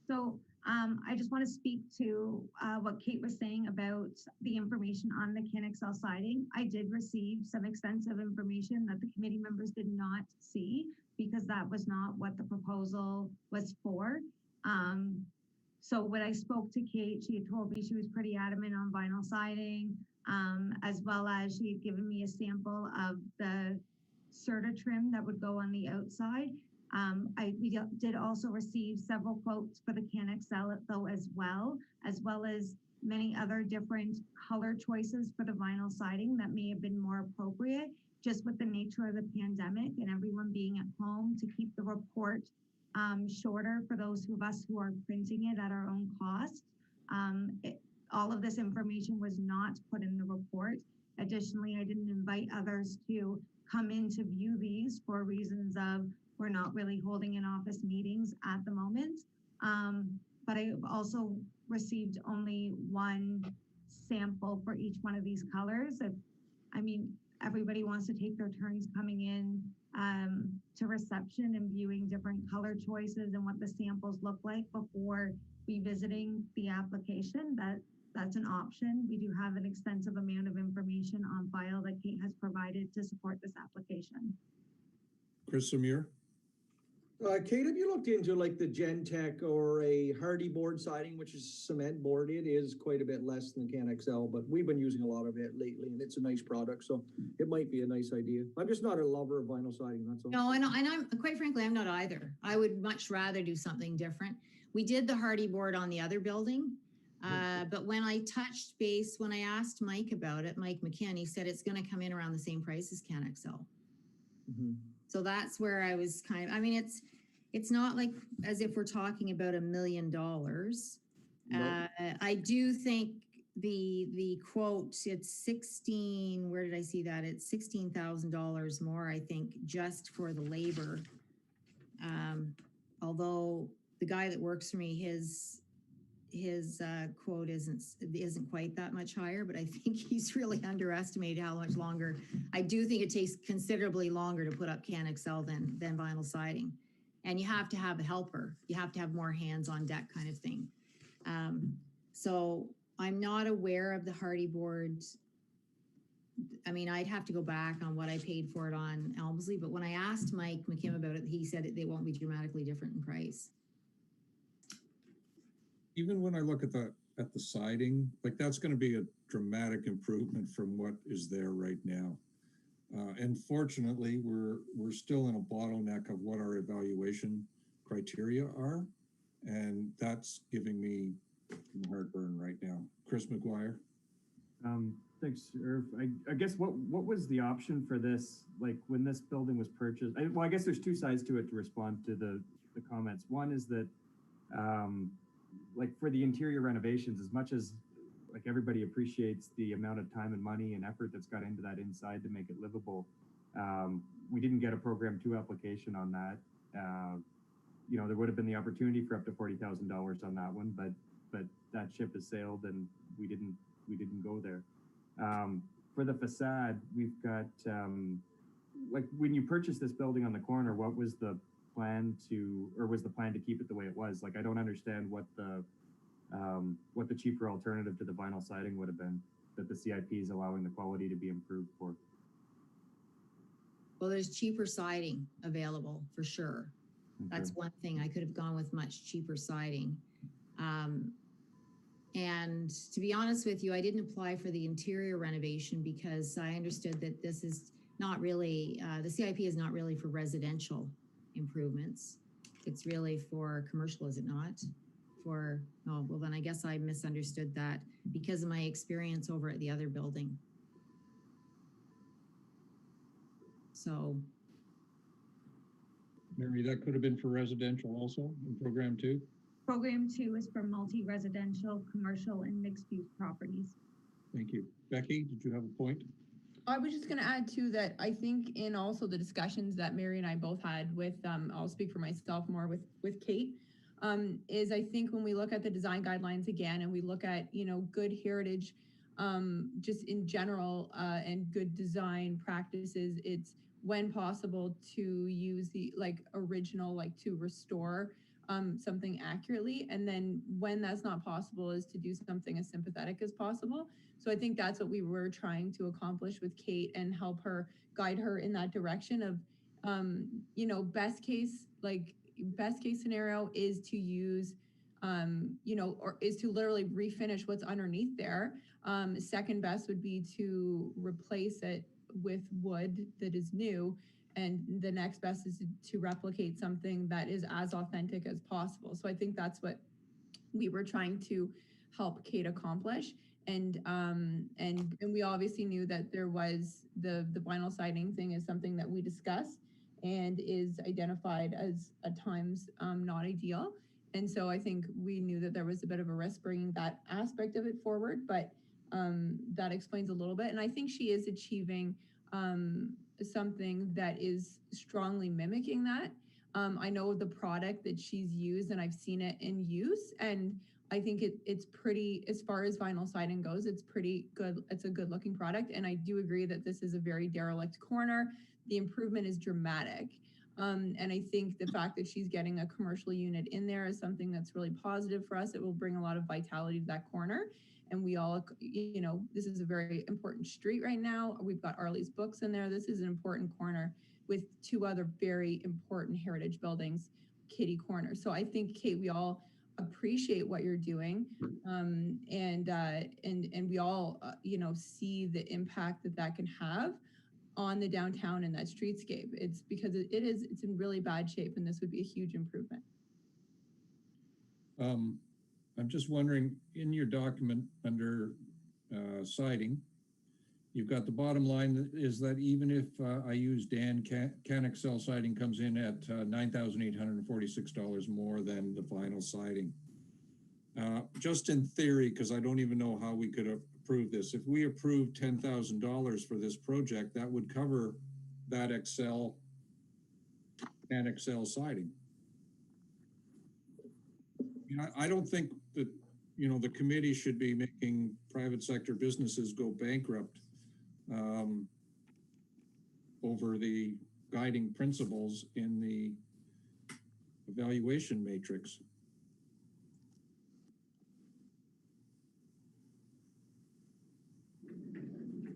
So I just want to speak to what Kate was saying about the information on the CanXL siding. I did receive some extensive information that the committee members did not see because that was not what the proposal was for. So when I spoke to Kate, she had told me she was pretty adamant on vinyl siding, as well as she had given me a sample of the Serta trim that would go on the outside. We did also receive several quotes for the CanXL though as well as many other different color choices for the vinyl siding that may have been more appropriate just with the nature of the pandemic and everyone being at home to keep the report shorter for those of us who are printing it at our own cost. All of this information was not put in the report. Additionally, I didn't invite others to come in to view these for reasons of we're not really holding in-office meetings at the moment. But I also received only one sample for each one of these colors. Everybody wants to take their turns coming in to reception and viewing different color choices and what the samples look like before revisiting the application. That's an option. We do have an extensive amount of information on file that Kate has provided to support this application. Chris Samir? Kate, have you looked into like the Gentech or a Hardy board siding, which is cement board? It is quite a bit less than CanXL, but we've been using a lot of it lately and it's a nice product. So it might be a nice idea. I'm just not a lover of vinyl siding, that's all. No, and I'm quite frankly, I'm not either. I would much rather do something different. We did the Hardy board on the other building. But when I touched base, when I asked Mike about it, Mike McKinn, he said it's going to come in around the same price as CanXL. Mm-hmm. So that's where I was it's not like as if we're talking about $1 million. Nope. I do think the quote, it's 16, where did I see that? It's $16,000 more, I think, just for the labor. Although the guy that works for me, his quote isn't quite that much higher, but I think he's really underestimated how much longer. I do think it takes considerably longer to put up CanXL than vinyl siding. And you have to have a helper. You have to have more hands on deck kind of thing. So I'm not aware of the Hardy boards. I'd have to go back on what I paid for it on Elmsley, but when I asked Mike McKim about it, he said they won't be dramatically different in price. Even when I look at the siding, like that's going to be a dramatic improvement from what is there right now. And fortunately, we're still in a bottleneck of what our evaluation criteria are. And that's giving me heartburn right now. Chris McGuire. Thanks, Irv. I guess what was the option for this? Like when this building was purchased? Well, I guess there's two sides to it to respond to the comments. One is that, like for the interior renovations, as much as like everybody appreciates the amount of time and money and effort that's got into that inside to make it livable, we didn't get a Program 2 application on that. You know, there would have been the opportunity for up to $40,000 on that one, but that ship has sailed and we didn't go there. For the facade, we've got, like when you purchased this building on the corner, what was the plan to keep it the way it was? Like, I don't understand what the cheaper alternative to the vinyl siding would have been that the CIP is allowing the quality to be improved for. Well, there's cheaper siding available for sure. Okay. That's one thing. I could have gone with much cheaper siding. And to be honest with you, I didn't apply for the interior renovation because I understood that this is not really, the CIP is not really for residential improvements. It's really for commercial, is it not? Oh, well then I guess I misunderstood that because of my experience over at the other building. So. Mary, that could have been for residential also in Program 2? Program 2 is for multi-residential, commercial, and mixed-use properties. Thank you. Becky, did you have a point? I was just going to add too that I think in also the discussions that Mary and I both had with, I'll speak for myself more with Kate, is I think when we look at the design guidelines again and we look at, you know, good heritage, just in general, and good design practices, it's when possible to use the like original, like to restore something accurately. And then when that's not possible is to do something as sympathetic as possible. So I think that's what we were trying to accomplish with Kate and help her guide her in that direction of, you know, best case scenario is to use, you know, or is to literally refinish what's underneath there. Second best would be to replace it with wood that is new. And the next best is to replicate something that is as authentic as possible. So I think that's what we were trying to help Kate accomplish. And we obviously knew that there was the vinyl siding thing is something that we discussed and is identified as at times not ideal. And so I think we knew that there was a bit of a risk bringing that aspect of it forward, but that explains a little bit. And I think she is achieving something that is strongly mimicking that. I know the product that she's used and I've seen it in use, and I think it's pretty, as far as vinyl siding goes, it's pretty good. It's a good looking product. And I do agree that this is a very derelict corner. The improvement is dramatic. And I think the fact that she's getting a commercial unit in there is something that's really positive for us. It will bring a lot of vitality to that corner. And we all, you know, this is a very important street right now. We've got Arlie's Books in there. This is an important corner with two other very important heritage buildings, kitty corner. So I think, Kate, we all appreciate what you're doing. And we all, you know, see the impact that can have on the downtown and that streetscape. It's because it's in really bad shape, and this would be a huge improvement. I'm just wondering, in your document under siding, you've got the bottom line is that even if I use Dan, CanExcel siding comes in at $9,846 more than the vinyl siding. Just in theory, because I don't even know how we could approve this. If we approved $10,000 for this project, that would cover that CanExcel siding. You know, I don't think that, you know, the committee should be making private sector businesses go bankrupt over the guiding principles in the evaluation matrix.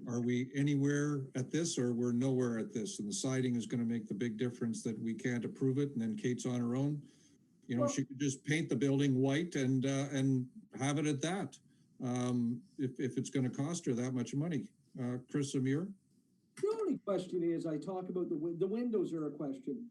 Are we anywhere at this, or we're nowhere at this? And the siding is going to make the big difference that we can't approve it, and then Kate's on her own. You know, she could just paint the building white and have it at that. If it's going to cost her that much money, Chris Amir. The only question is, I talk about the windows are a question.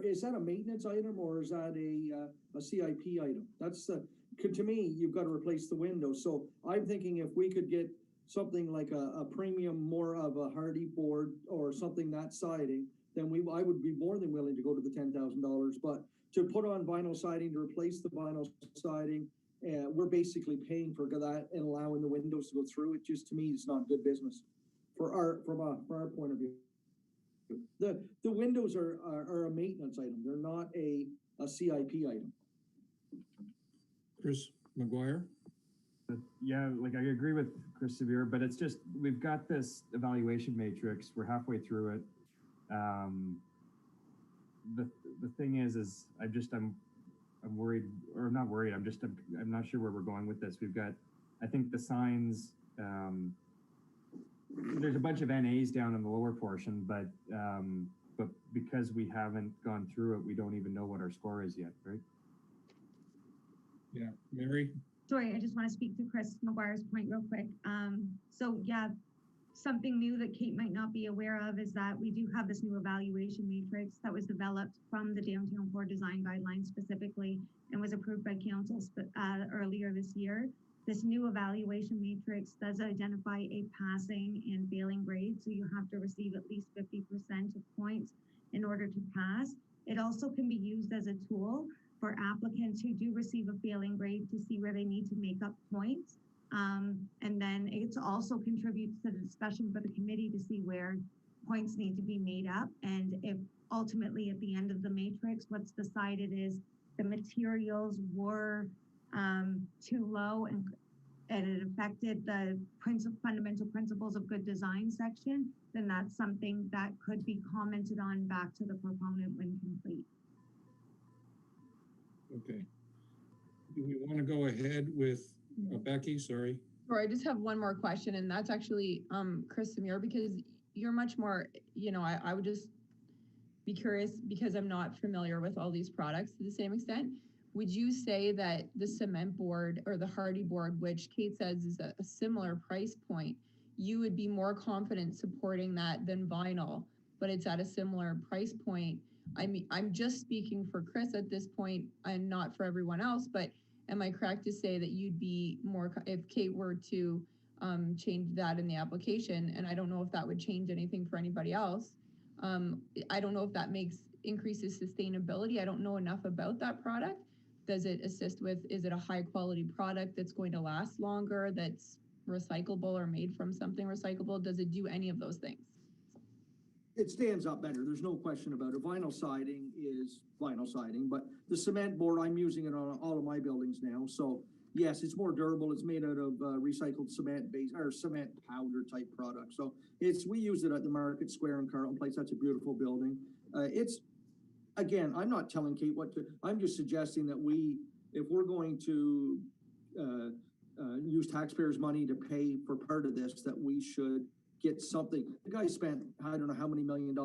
Is that a maintenance item or is that a CIP item? That's to me, you've got to replace the windows. So I'm thinking if we could get something like a premium, more of a hardy board or something that siding, then I would be more than willing to go to the $10,000. But to put on vinyl siding, to replace the vinyl siding, we're basically paying for that and allowing the windows to go through. It just, to me, it's not good business from our point of view. The windows are a maintenance item. They're not a CIP item. Chris McGuire? Yeah, like I agree with Chris Severe, but it's just, we've got this evaluation matrix, we're halfway through it. The thing is I'm worried, or not worried, I'm not sure where we're going with this. We've got, I think the signs, there's a bunch of NAs down in the lower portion, but because we haven't gone through it, we don't even know what our score is yet, right? Yeah, Mary? Sorry, I just want to speak to Chris McGuire's point real quick. So yeah, something new that Kate might not be aware of is that we do have this new evaluation matrix that was developed from the Downtown Core Design Guidelines specifically and was approved by council earlier this year. This new evaluation matrix does identify a passing and failing grade, so you have to receive at least 50% of points in order to pass. It also can be used as a tool for applicants who do receive a failing grade to see where they need to make up points. And then it also contributes to the discussion for the committee to see where points need to be made up. And if ultimately at the end of the matrix, what's decided is the materials were too low and it affected the fundamental principles of good design section, then that's something that could be commented on back to the proponent when complete. Okay. Do we want to go ahead with Becky? Sorry. Or I just have one more question, and that's actually Chris Samir, because you're much more, I would just be curious because I'm not familiar with all these products to the same extent. Would you say that the cement board or the hardy board, which Kate says is a similar price point, you would be more confident supporting that than vinyl, but it's at a similar price point? I mean, I'm just speaking for Chris at this point and not for everyone else, but am I correct to say that you'd be more, if Kate were to change that in the application, and I don't know if that would change anything for anybody else. I don't know if that increases sustainability. I don't know enough about that product. Does it assist with, is it a high quality product that's going to last longer, that's recyclable or made from something recyclable? Does it do any of those things? It stands up better. There's no question about it. Vinyl siding is vinyl siding, but the cement board, I'm using it on all of my buildings now. So yes, it's more durable. It's made out of recycled cement base or cement powder type product. So we use it at the Market Square in Carleton Place. That's a beautiful building. Again, I'm not telling Kate what to, I'm just suggesting that if we're going to use taxpayers' money to pay for part of this, that we should get something. The guy spent, I don't know how many $1 million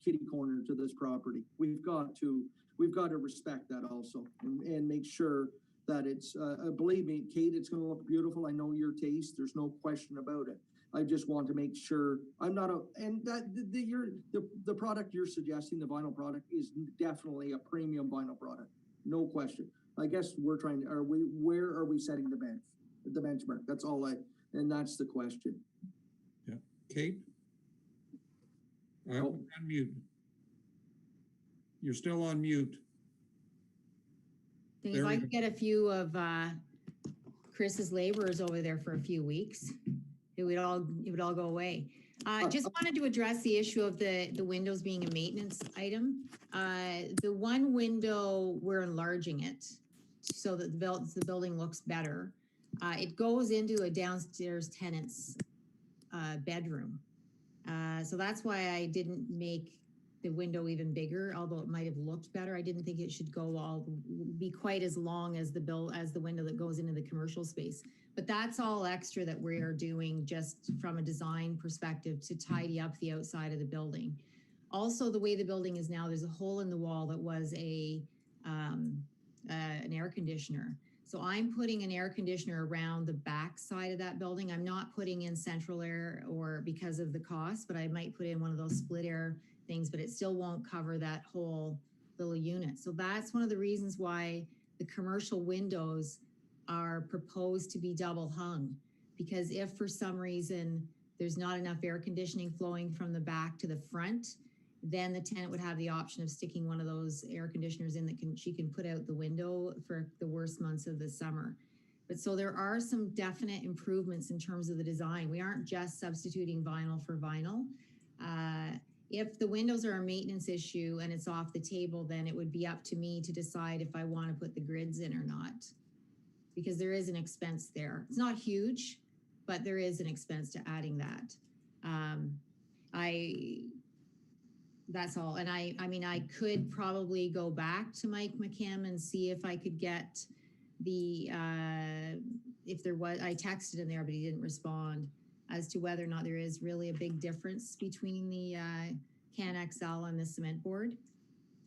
kitty corner to this property. We've got to respect that also and make sure that it's, believe me, Kate, it's going to look beautiful. I know your taste. There's no question about it. I just want to make sure I'm not the product you're suggesting, the vinyl product, is definitely a premium vinyl product. No question. I guess where are we setting the benchmark? That's all and that's the question. Yeah. Kate? On mute. You're still on mute. Think if I could get a few of Chris's laborers over there for a few weeks, it would all go away. Just wanted to address the issue of the windows being a maintenance item. The one window, we're enlarging it so that the building looks better. It goes into a downstairs tenant's bedroom. So that's why I didn't make the window even bigger, although it might have looked better. I didn't think it should be quite as long as the window that goes into the commercial space. But that's all extra that we are doing just from a design perspective to tidy up the outside of the building. Also, the way the building is now, there's a hole in the wall that was an air conditioner. So I'm putting an air conditioner around the back side of that building. I'm not putting in central air or because of the cost, but I might put in one of those split air things, but it still won't cover that whole little unit. So that's one of the reasons why the commercial windows are proposed to be double hung. Because if for some reason there's not enough air conditioning flowing from the back to the front, then the tenant would have the option of sticking one of those air conditioners in that she can put out the window for the worst months of the summer. But so there are some definite improvements in terms of the design. We aren't just substituting vinyl for vinyl. If the windows are a maintenance issue and it's off the table, then it would be up to me to decide if I want to put the grids in or not. Because there is an expense there. It's not huge, but there is an expense to adding that. That's all. And I mean, I could probably go back to Mike McKim and see if I could get the, if there was, I texted him there, but he didn't respond as to whether or not there is really a big difference between the Can XL and the cement board.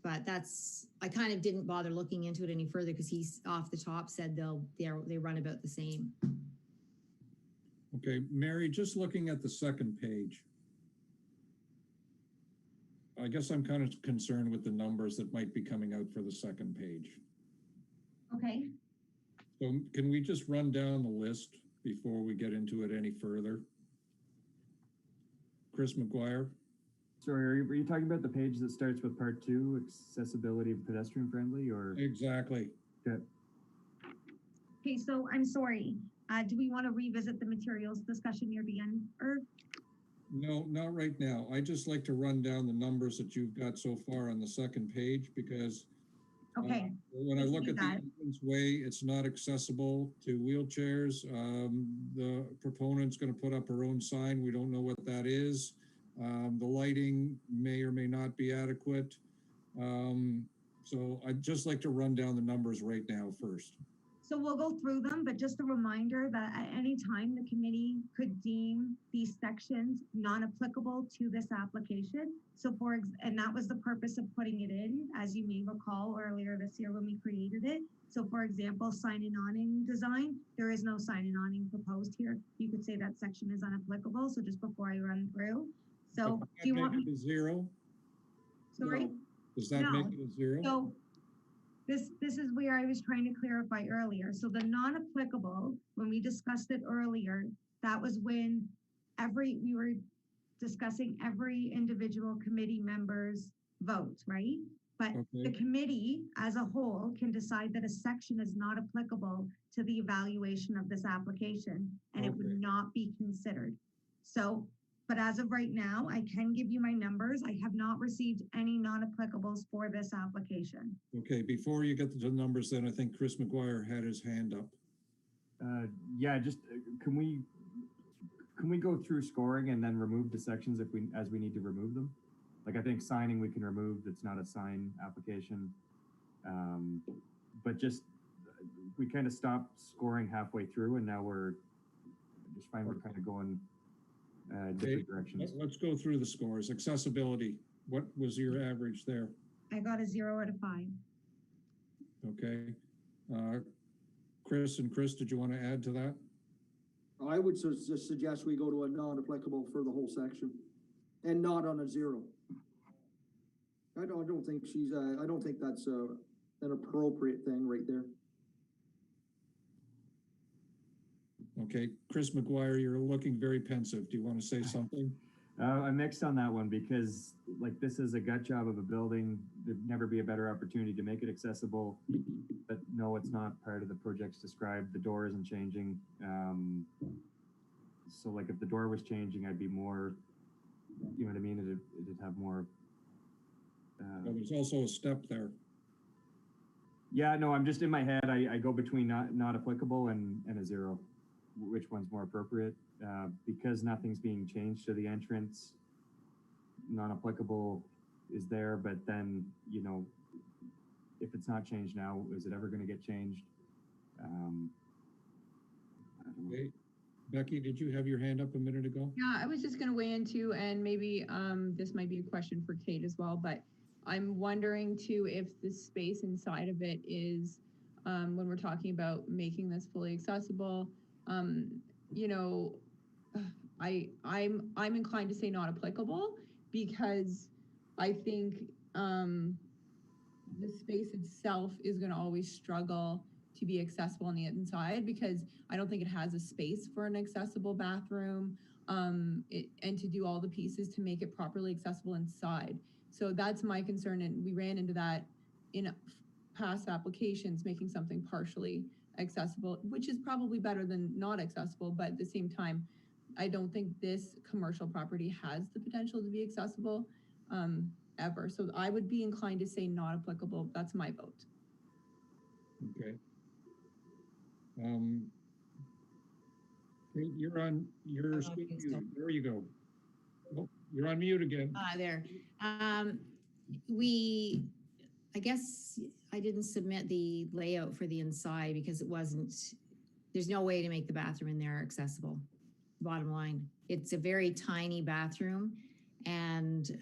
But that's, I kind of didn't bother looking into it any further because he's off the top said they run about the same. Okay, Mary, just looking at the second page. I guess I'm kind of concerned with the numbers that might be coming out for the second page. Okay, So can we just run down the list before we get into it any further? Chris McGuire? Sorry, were you talking about the page that starts with part 2, accessibility pedestrian friendly, or? Exactly. Okay. okay, so I'm sorry. Do we want to revisit the materials discussion near the end? Or No, not right now. I just like to run down the numbers that you've got so far on the second page because okay, when I let's look do at the that. entrance way, it's not accessible to wheelchairs. The proponent's going to put up her own sign. We don't know what that is. The lighting may or may not be adequate. So I'd just like to run down the numbers right now first. So we'll go through them, but just a reminder that at any time the committee could deem these sections non-applicable to this application. So and that was the purpose of putting it in, as you may recall earlier this year when we created it. So for example, sign and awning design, there is no sign and awning proposed here. You could say that section is unapplicable. So just before I run through. So do you want Make me, it a zero? sorry? Does that make No. it a zero? So this is where I was trying to clarify earlier. So the non-applicable, when we discussed it earlier, that was when we were discussing every individual committee member's vote, right? But the Okay. committee as a whole can decide that a section is not applicable to the evaluation of this application and it Okay. would not be considered. So, but as of right now, I can give you my numbers. I have not received any non-applicables for this application. Okay, before you get to the numbers, then I think Chris McGuire had his hand up. Yeah, just, can we go through scoring and then remove the sections as we need to remove them? Like, I think signing we can remove, it's not a sign application. But just, we kind of stopped scoring halfway through and now we're kind of going different directions. Let's go through the scores. Accessibility, what was your average there? I got a 0 out of 5. Okay. Chris, did you want to add to that? I would just suggest we go to a non-applicable for the whole section and not on a 0. I don't think I don't think that's an appropriate thing right there. Okay, Chris McGuire, you're looking very pensive. Do you want to say something? I'm mixed on that one because like this is a gut job of a building. There'd never be a better opportunity to make it accessible. But no, it's not part of the projects described. The door isn't changing. So like if the door was changing, I'd be more, you know what I mean? It'd have more. Well, there's also a step there. Yeah, no, I'm just in my head. I go between not applicable and a 0. Which one's more appropriate? Because nothing's being changed to the entrance, non-applicable is there, but then, you know, if it's not changed now, is it ever going to get changed? I don't know. Okay. Becky, did you have your hand up a minute ago? Yeah, I was just gonna weigh in too, and maybe this might be a question for Kate as well, but I'm wondering too if the space inside of it is when we're talking about making this fully accessible. You know, I'm inclined to say not applicable because I think the space itself is going to always struggle to be accessible on the inside because I don't think it has a space for an accessible bathroom and to do all the pieces to make it properly accessible inside. So that's my concern, and we ran into that in past applications, making something partially accessible, which is probably better than not accessible, but at the same time, I don't think this commercial property has the potential to be accessible ever. So I would be inclined to say not applicable. That's my vote. Okay. Kate, you're speaking. so. There you go. Oh, you're on mute again. There. I guess I didn't submit the layout for the inside because there's no way to make the bathroom in there accessible. Bottom line, it's a very tiny bathroom and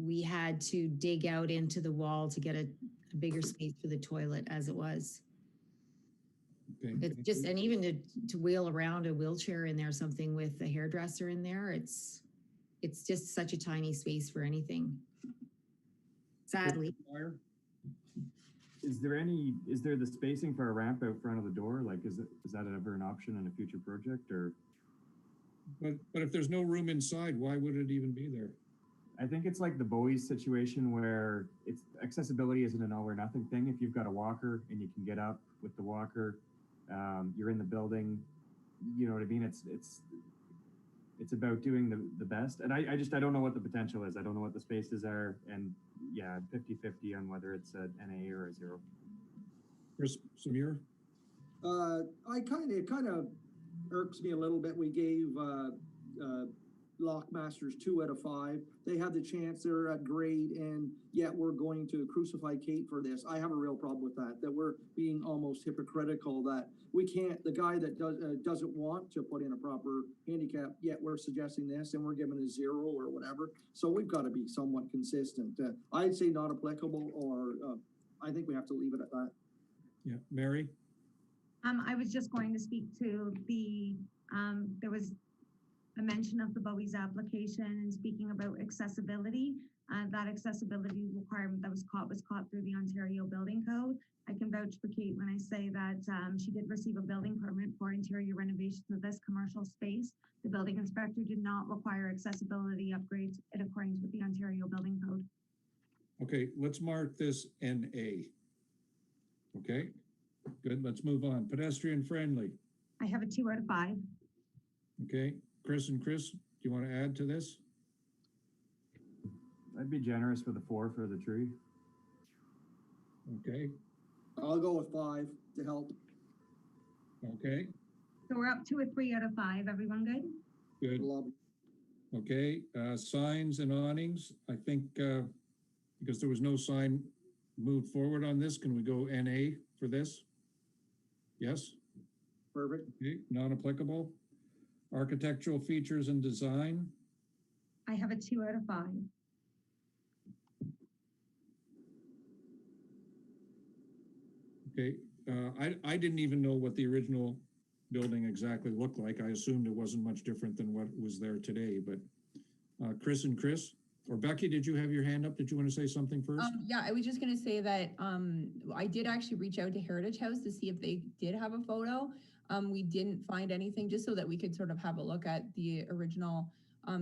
we had to dig out into the wall to get a bigger space for the toilet as it was. Okay. It's just, and even to wheel around a wheelchair in there, something with a hairdresser in there, it's just such a tiny space for anything. Sadly. Is there the spacing for a ramp out front of the door? Like, is that ever an option in a future project or? But if there's no room inside, why would it even be there? I think it's like the Bowie's situation where it's accessibility isn't an all or nothing thing. If you've got a walker and you can get up with the walker, you're in the building, you know what I mean? It's about doing the best. And I don't know what the potential is. I don't know what the spaces are. And yeah, 50-50 on whether it's an NA or a 0. Chris, Samir? It kind of irks me a little bit. We gave Lockmasters 2 out of 5. They have the chance, they're at grade, and yet we're going to crucify Kate for this. I have a real problem with that we're being almost hypocritical that we can't, the guy that doesn't want to put in a proper handicap, yet we're suggesting this and we're giving a 0 or whatever. So we've got to be somewhat consistent. I'd say not applicable, or I think we have to leave it at that. Yeah, Mary? I was just going to speak to there was a mention of the Bowie's application and speaking about accessibility. That accessibility requirement that was caught through the Ontario Building Code. I can vouch for Kate when I say that she did receive a building permit for interior renovation of this commercial space. The building inspector did not require accessibility upgrades in accordance with the Ontario Building Code. Okay, let's mark this NA. Okay, good, let's move on. Pedestrian friendly. I have a 2 out of 5. Okay, Chris, do you want to add to this? I'd be generous with a 4 for the tree. Okay, I'll go with 5 to help. okay, So we're up to a 3 out of 5. Everyone good? good. Love it. Okay, signs and awnings. I think because there was no sign moved forward on this, can we go NA for this? Yes? Perfect. Okay, non-applicable. Architectural features and design. I have a 2 out of 5. Okay, I didn't even know what the original building exactly looked like. I assumed it wasn't much different than what was there today, but Chris, or Becky, did you have your hand up? Did you want to say something first? Yeah, I was just gonna say that I did actually reach out to Heritage House to see if they did have a photo. We didn't find anything, just so that we could sort of have a look at the original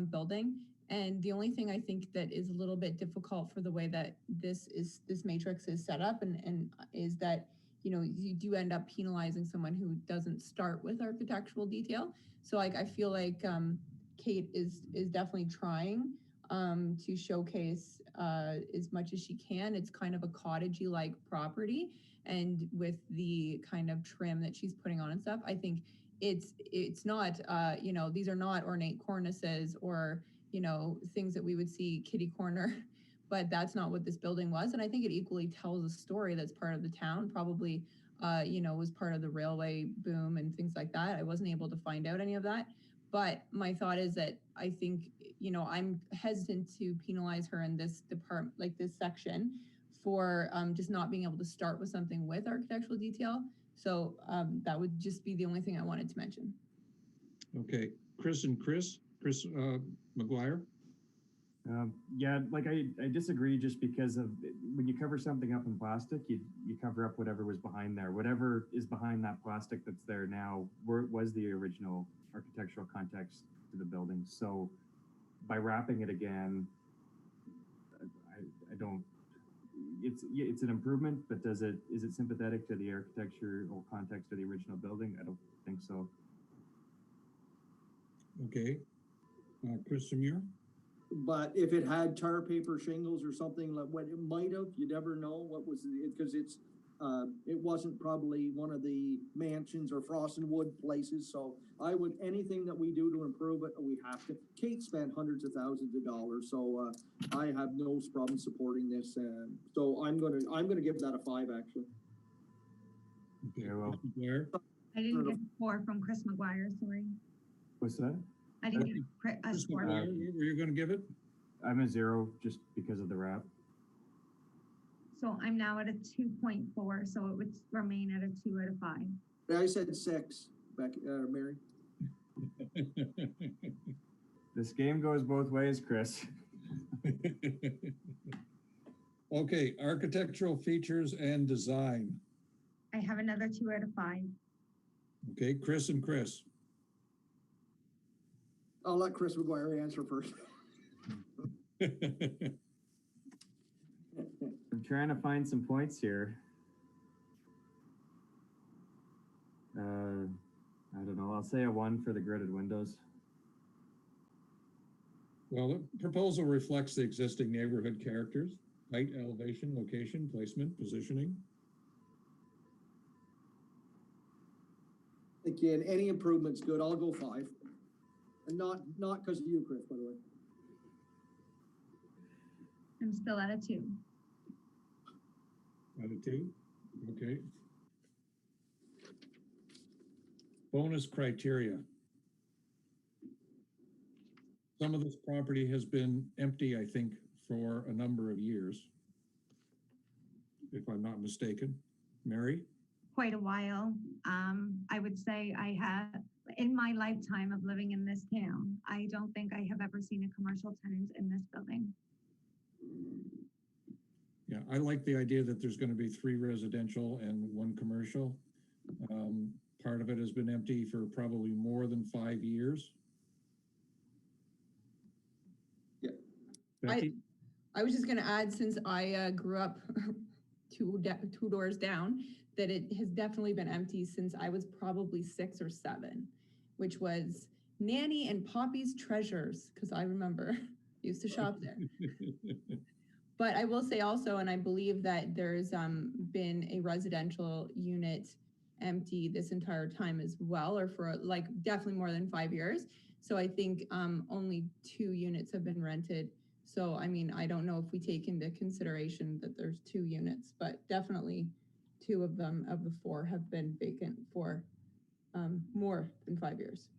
building. And the only thing I think that is a little bit difficult for the way that this matrix is set up and is that, you know, you do end up penalizing someone who doesn't start with architectural detail. So like, I feel like Kate is definitely trying to showcase as much as she can. It's kind of a cottagey like property, and with the kind of trim that she's putting on and stuff, I think it's not you know, these are not ornate cornices or, you know, things that we would see kitty corner, but that's not what this building was. And I think it equally tells a story that's part of the town, probably you know, was part of the railway boom and things like that. I wasn't able to find out any of that. But my thought is that I think, you know, I'm hesitant to penalize her in this department, like this section, for just not being able to start with something with architectural detail. So that would just be the only thing I wanted to mention. Okay, Chris McGuire? Yeah, like I disagree just because of when you cover something up in plastic, you cover up whatever was behind there. Whatever is behind that plastic that's there now was the original architectural context to the building. So by wrapping it again, I don't. It's an improvement, but is it sympathetic to the architectural context of the original building? I don't think so. Okay, Chris Samir? But if it had tar paper shingles or something like what it might have, you never know what was it, because it wasn't probably one of the mansions or frost and wood places. So I would, anything that we do to improve it, we have to. Kate spent hundreds of thousands of dollars, so I have no problem supporting this. So I'm gonna give that a 5 actually. Okay, Very well. Chris McGuire? I didn't get a 4 from Chris McGuire, sorry. What's that? I didn't get a Chris score. McGuire, what were you gonna give it? I'm a 0 just because of the wrap. So I'm now at a 2.4, so it would remain at a 2 out of 5. I said 6, Mary. This game goes both ways, Chris. Okay, architectural features and design. I have another 2 out of 5. Okay, Chris and Chris. I'll let Chris McGuire answer first. I'm trying to find some points here. I don't know. I'll say a 1 for the gridded windows. Well, the proposal reflects the existing neighborhood characters, height, elevation, location, placement, positioning. Again, any improvement's good. I'll go 5. And not because of you, Chris, by the way. I'm still at a 2. Out of 2, okay. Bonus criteria. Some of this property has been empty, I think, for a number of years, if I'm not mistaken. Mary? Quite a while. I would say I have, in my lifetime of living in this town, I don't think I have ever seen a commercial tenant in this building. Yeah, I like the idea that there's going to be 3 residential and 1 commercial. Part of it has been empty for probably more than 5 years. Yeah. Becky? I was just going to add, since I grew up two doors down, that it has definitely been empty since I was probably 6 or 7, which was Nanny and Poppy's Treasures, because I remember used to shop there. But I will say also, and I believe that there's been a residential unit empty this entire time as well, or for like definitely more than 5 years. So I think only 2 units have been rented. So, I mean, I don't know if we take into consideration that there's 2 units, but definitely 2 of them, of the 4, have been vacant for more than 5 years.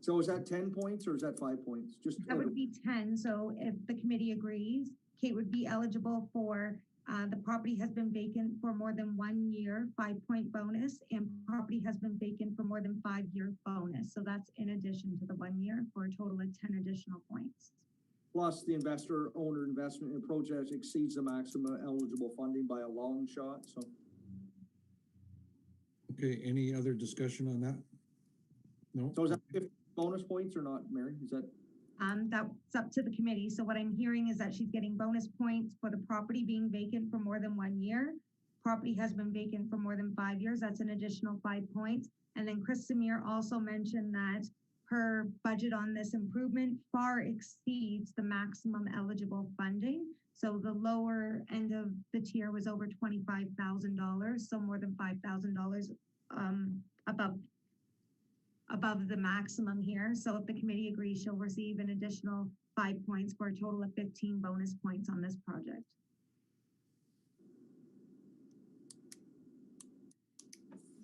So is that 10 points or is that 5 points? Just That would be 10. So if the committee agrees, Kate would be eligible for the property has been vacant for more than 1 year, 5-point bonus, and property has been vacant for more than 5-year bonus. So that's in addition to the 1 year for a total of 10 additional points. plus the investor owner investment in projects exceeds the maximum eligible funding by a long shot. So Okay, any other discussion on that? No? is that 50 bonus points or not, Mary? Is that? That's up to the committee. So what I'm hearing is that she's getting bonus points for the property being vacant for more than 1 year. Property has been vacant for more than 5 years. That's an additional 5 points. And then Chris Samir also mentioned that her budget on this improvement far exceeds the maximum eligible funding. So the lower end of the tier was over $25,000, so more than $5,000 above the maximum here. So if the committee agrees, she'll receive an additional 5 points for a total of 15 bonus points on this project.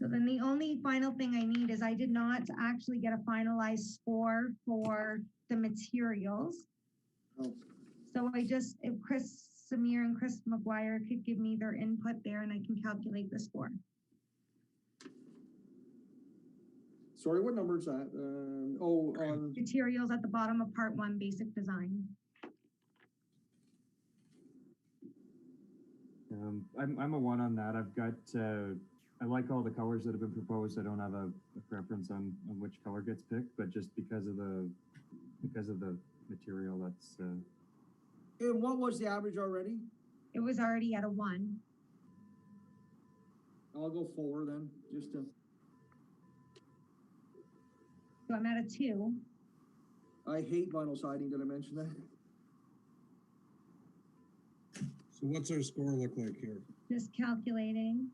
So then the only final thing I need is I did not actually get a finalized score for the materials. Oh. So if Chris Samir and Chris McGuire could give me their input there and I can calculate the score. Sorry, what number is that? On, Materials at the bottom of part one, basic design. I'm a 1 on that. I've got, I like all the colors that have been proposed. I don't have a preference on which color gets picked, but just because of the material, that's, and what was the average already? It was already at a 1. I'll go 4 then, just to, So I'm at a 2. I hate vinyl siding, did I mention that? So what's our score look like here? Just calculating.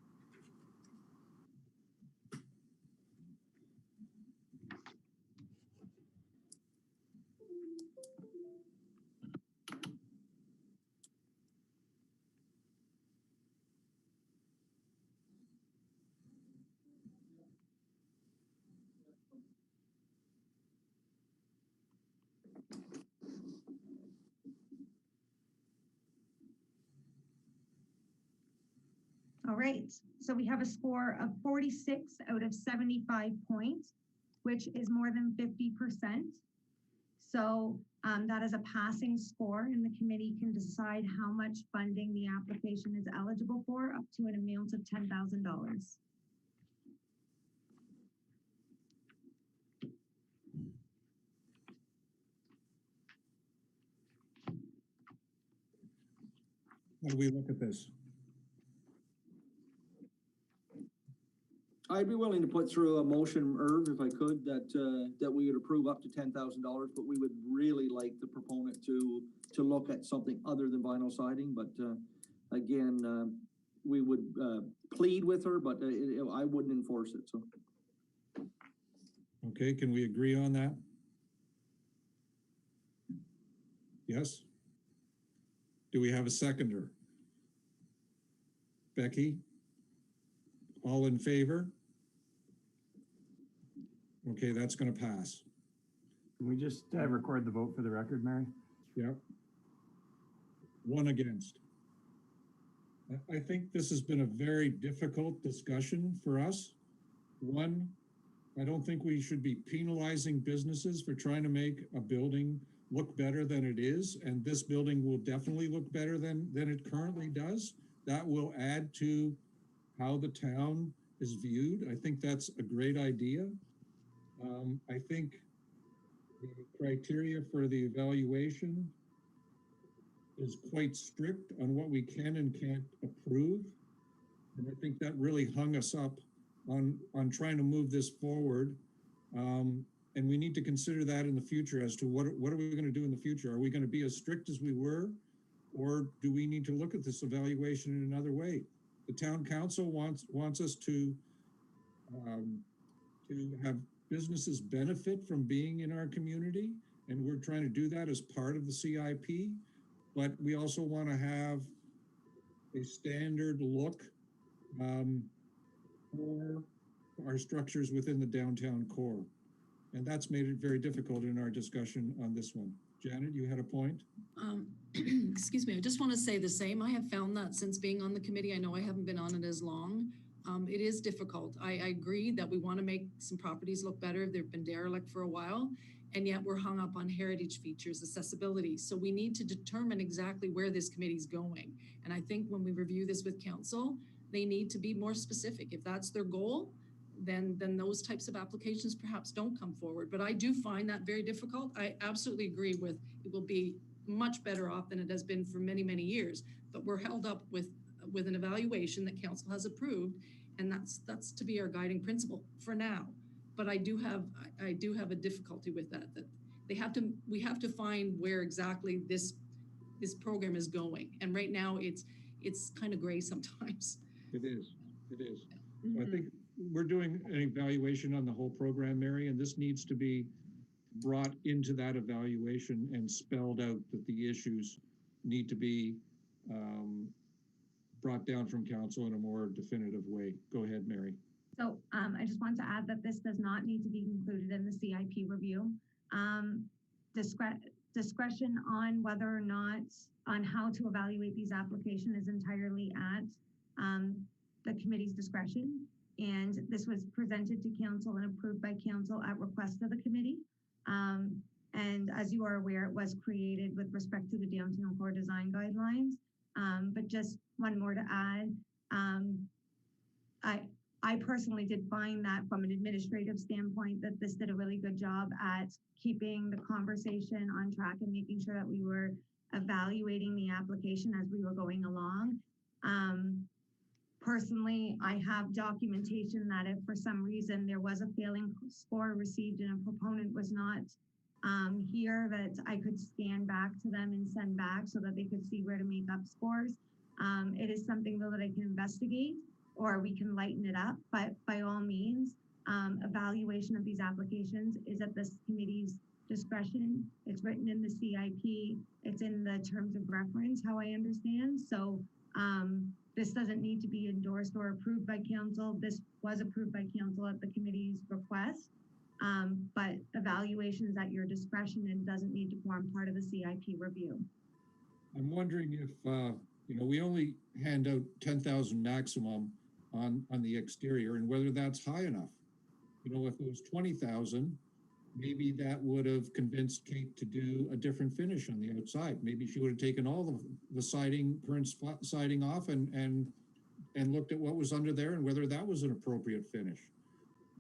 All right, so we have a score of 46 out of 75 points, which is more than 50%. So that is a passing score, and the committee can decide how much funding the application is eligible for, up to an amount of $10,000. How do we look at this? I'd be willing to put through a motion, Irv, if I could, that we would approve up to $10,000, but we would really like the proponent to look at something other than vinyl siding, but, again, we would, plead with her, but, I wouldn't enforce it, so. Okay, can we agree on that? Yes? Do we have a seconder? Becky? All in favor? Okay, that's gonna pass. can we just record the vote for the record, Mary? Yep. 1 against. I think this has been a very difficult discussion for us. One, I don't think we should be penalizing businesses for trying to make a building look better than it is, and this building will definitely look better than it currently does. That will add to how the town is viewed. I think that's a great idea. I think the criteria for the evaluation is quite strict on what we can and can't approve. And I think that really hung us up on trying to move this forward. And we need to consider that in the future as to what are we going to do in the future? Are we going to be as strict as we were? Or do we need to look at this evaluation in another way? The town council wants us to have businesses benefit from being in our community, and we're trying to do that as part of the CIP. But we also want to have a standard look for our structures within the downtown core, and that's made it very difficult in our discussion on this one. Janet, you had a point? Excuse me, I just want to say the same. I have found that since being on the committee, I know I haven't been on it as long. It is difficult. I agree that we want to make some properties look better. They've been derelict for a while, and yet we're hung up on heritage features, accessibility. So we need to determine exactly where this committee's going. And I think when we review this with council, they need to be more specific. If that's their goal, then those types of applications perhaps don't come forward. But I do find that very difficult. I absolutely agree with it will be much better off than it has been for many, many years. But we're held up with an evaluation that council has approved, and that's to be our guiding principle for now. But I do have a difficulty with that we have to find where exactly this program is going. And right now it's kind of gray sometimes. It is. So I think we're doing an evaluation on the whole program, Mary, and this needs to be brought into that evaluation and spelled out that the issues need to be brought down from council in a more definitive way. Go ahead, Mary. So I just want to add that this does not need to be included in the CIP review. discretion on whether or not, on how to evaluate these applications is entirely at the committee's discretion. And this was presented to council and approved by council at request of the committee. And as you are aware, it was created with respect to the downtown core design guidelines. But just one more to add, I personally did find that from an administrative standpoint that this did a really good job at keeping the conversation on track and making sure that we were evaluating the application as we were going along. Personally, I have documentation that if for some reason there was a failing score received and a proponent was not here, that I could scan back to them and send back so that they could see where to make up scores. It is something though that I can investigate, or we can lighten it up, but by all means, evaluation of these applications is at this committee's discretion. It's written in the CIP, it's in the terms of reference, how I understand. So this doesn't need to be endorsed or approved by council. This was approved by council at the committee's request, but evaluation is at your discretion and doesn't need to form part of the CIP review. I'm wondering if, you know, we only hand out 10,000 maximum on the exterior, and whether that's high enough. You know, if it was 20,000, maybe that would have convinced Kate to do a different finish on the outside. Maybe she would have taken all the siding, current siding off and looked at what was under there and whether that was an appropriate finish.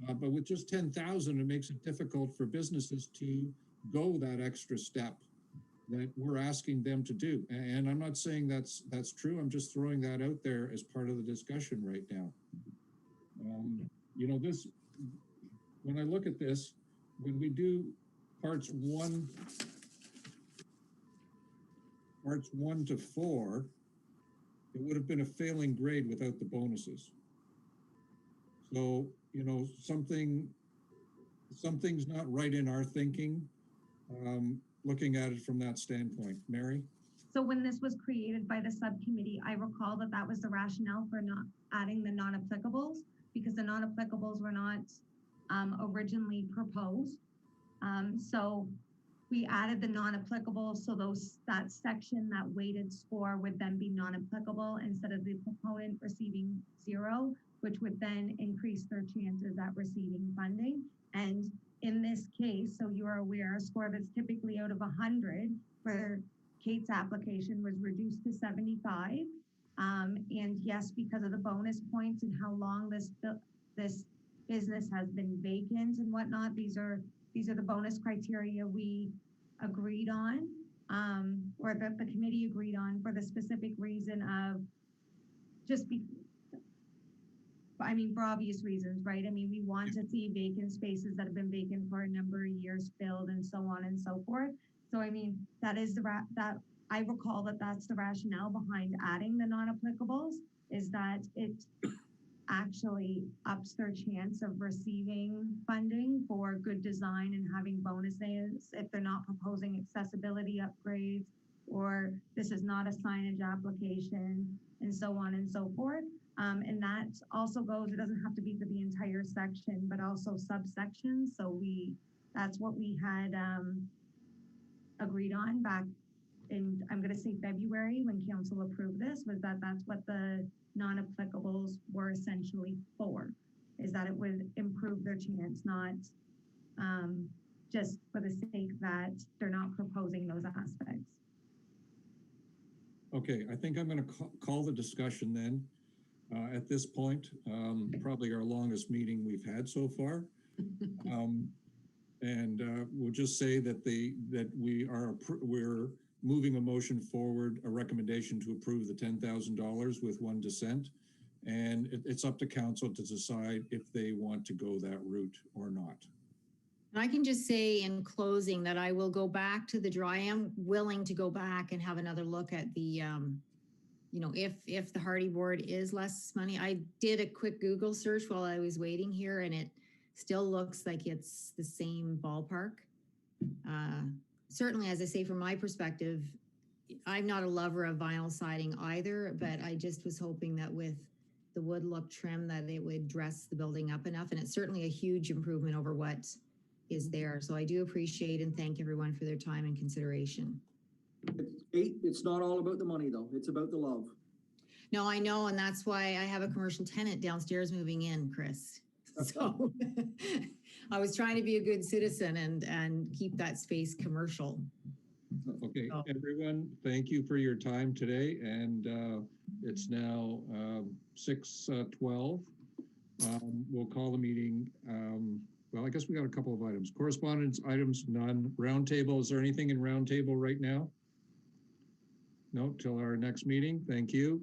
But with just 10,000, it makes it difficult for businesses to go that extra step that we're asking them to do. And I'm not saying that's true. I'm just throwing that out there as part of the discussion right now. You know, this, when I look at this, when we do parts one to 4, it would have been a failing grade without the bonuses. So, you know, something's not right in our thinking, looking at it from that standpoint. Mary? So when this was created by the subcommittee, I recall that that was the rationale for not adding the non-applicables, because the non-applicables were not originally proposed. So we added the non-applicable, so that section, that weighted score would then be non-applicable instead of the proponent receiving 0, which would then increase their chances at receiving funding. And in this case, so you're aware, a score that's typically out of 100 for Kate's application was reduced to 75. And yes, because of the bonus points and how long this business has been vacant and whatnot, these are the bonus criteria we agreed on, or that the committee agreed on, for the specific reason of for obvious reasons, right? I mean, we want to see vacant spaces that have been vacant for a number of years filled and so on and so forth. So, I mean, that is that I recall that that's the rationale behind adding the non-applicables, is that it actually ups their chance of receiving funding for good design and having bonuses if they're not proposing accessibility upgrades, or this is not a signage application, and so on and so forth. And that also goes, it doesn't have to be for the entire section, but also subsections. So that's what we had agreed on back in, I'm going to say February, when council approved this, was that that's what the non-applicables were essentially for, is that it would improve their chance, not just for the sake that they're not proposing those aspects. Okay, I think I'm going to call the discussion then. At this point, probably our longest meeting we've had so far. And we'll just say that we're moving a motion forward, a recommendation to approve the $10,000 with one dissent. And it's up to council to decide if they want to go that route or not. And I can just say in closing that I will go back to I am willing to go back and have another look at the, you know, if the Hardy board is less money. I did a quick Google search while I was waiting here, and it still looks like it's the same ballpark. Certainly, as I say, from my perspective, I'm not a lover of vinyl siding either, but I just was hoping that with the wood look trim that it would dress the building up enough. And it's certainly a huge improvement over what is there. So I do appreciate and thank everyone for their time and consideration. It's not all about the money though. It's about the love. No, I know, and that's why I have a commercial tenant downstairs moving in, Chris. So I was trying to be a good citizen and keep that space commercial. Okay, Oh. everyone, thank you for your time today, and it's now 6:12. We'll call the meeting. Well, I guess we got a couple of items. Correspondence items, none. Roundtable, is there anything in roundtable right now? No, till our next meeting. Thank you.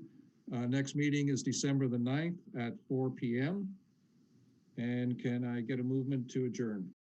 Next meeting is December the 9th at 4 p.m. And can I get a movement to adjourn?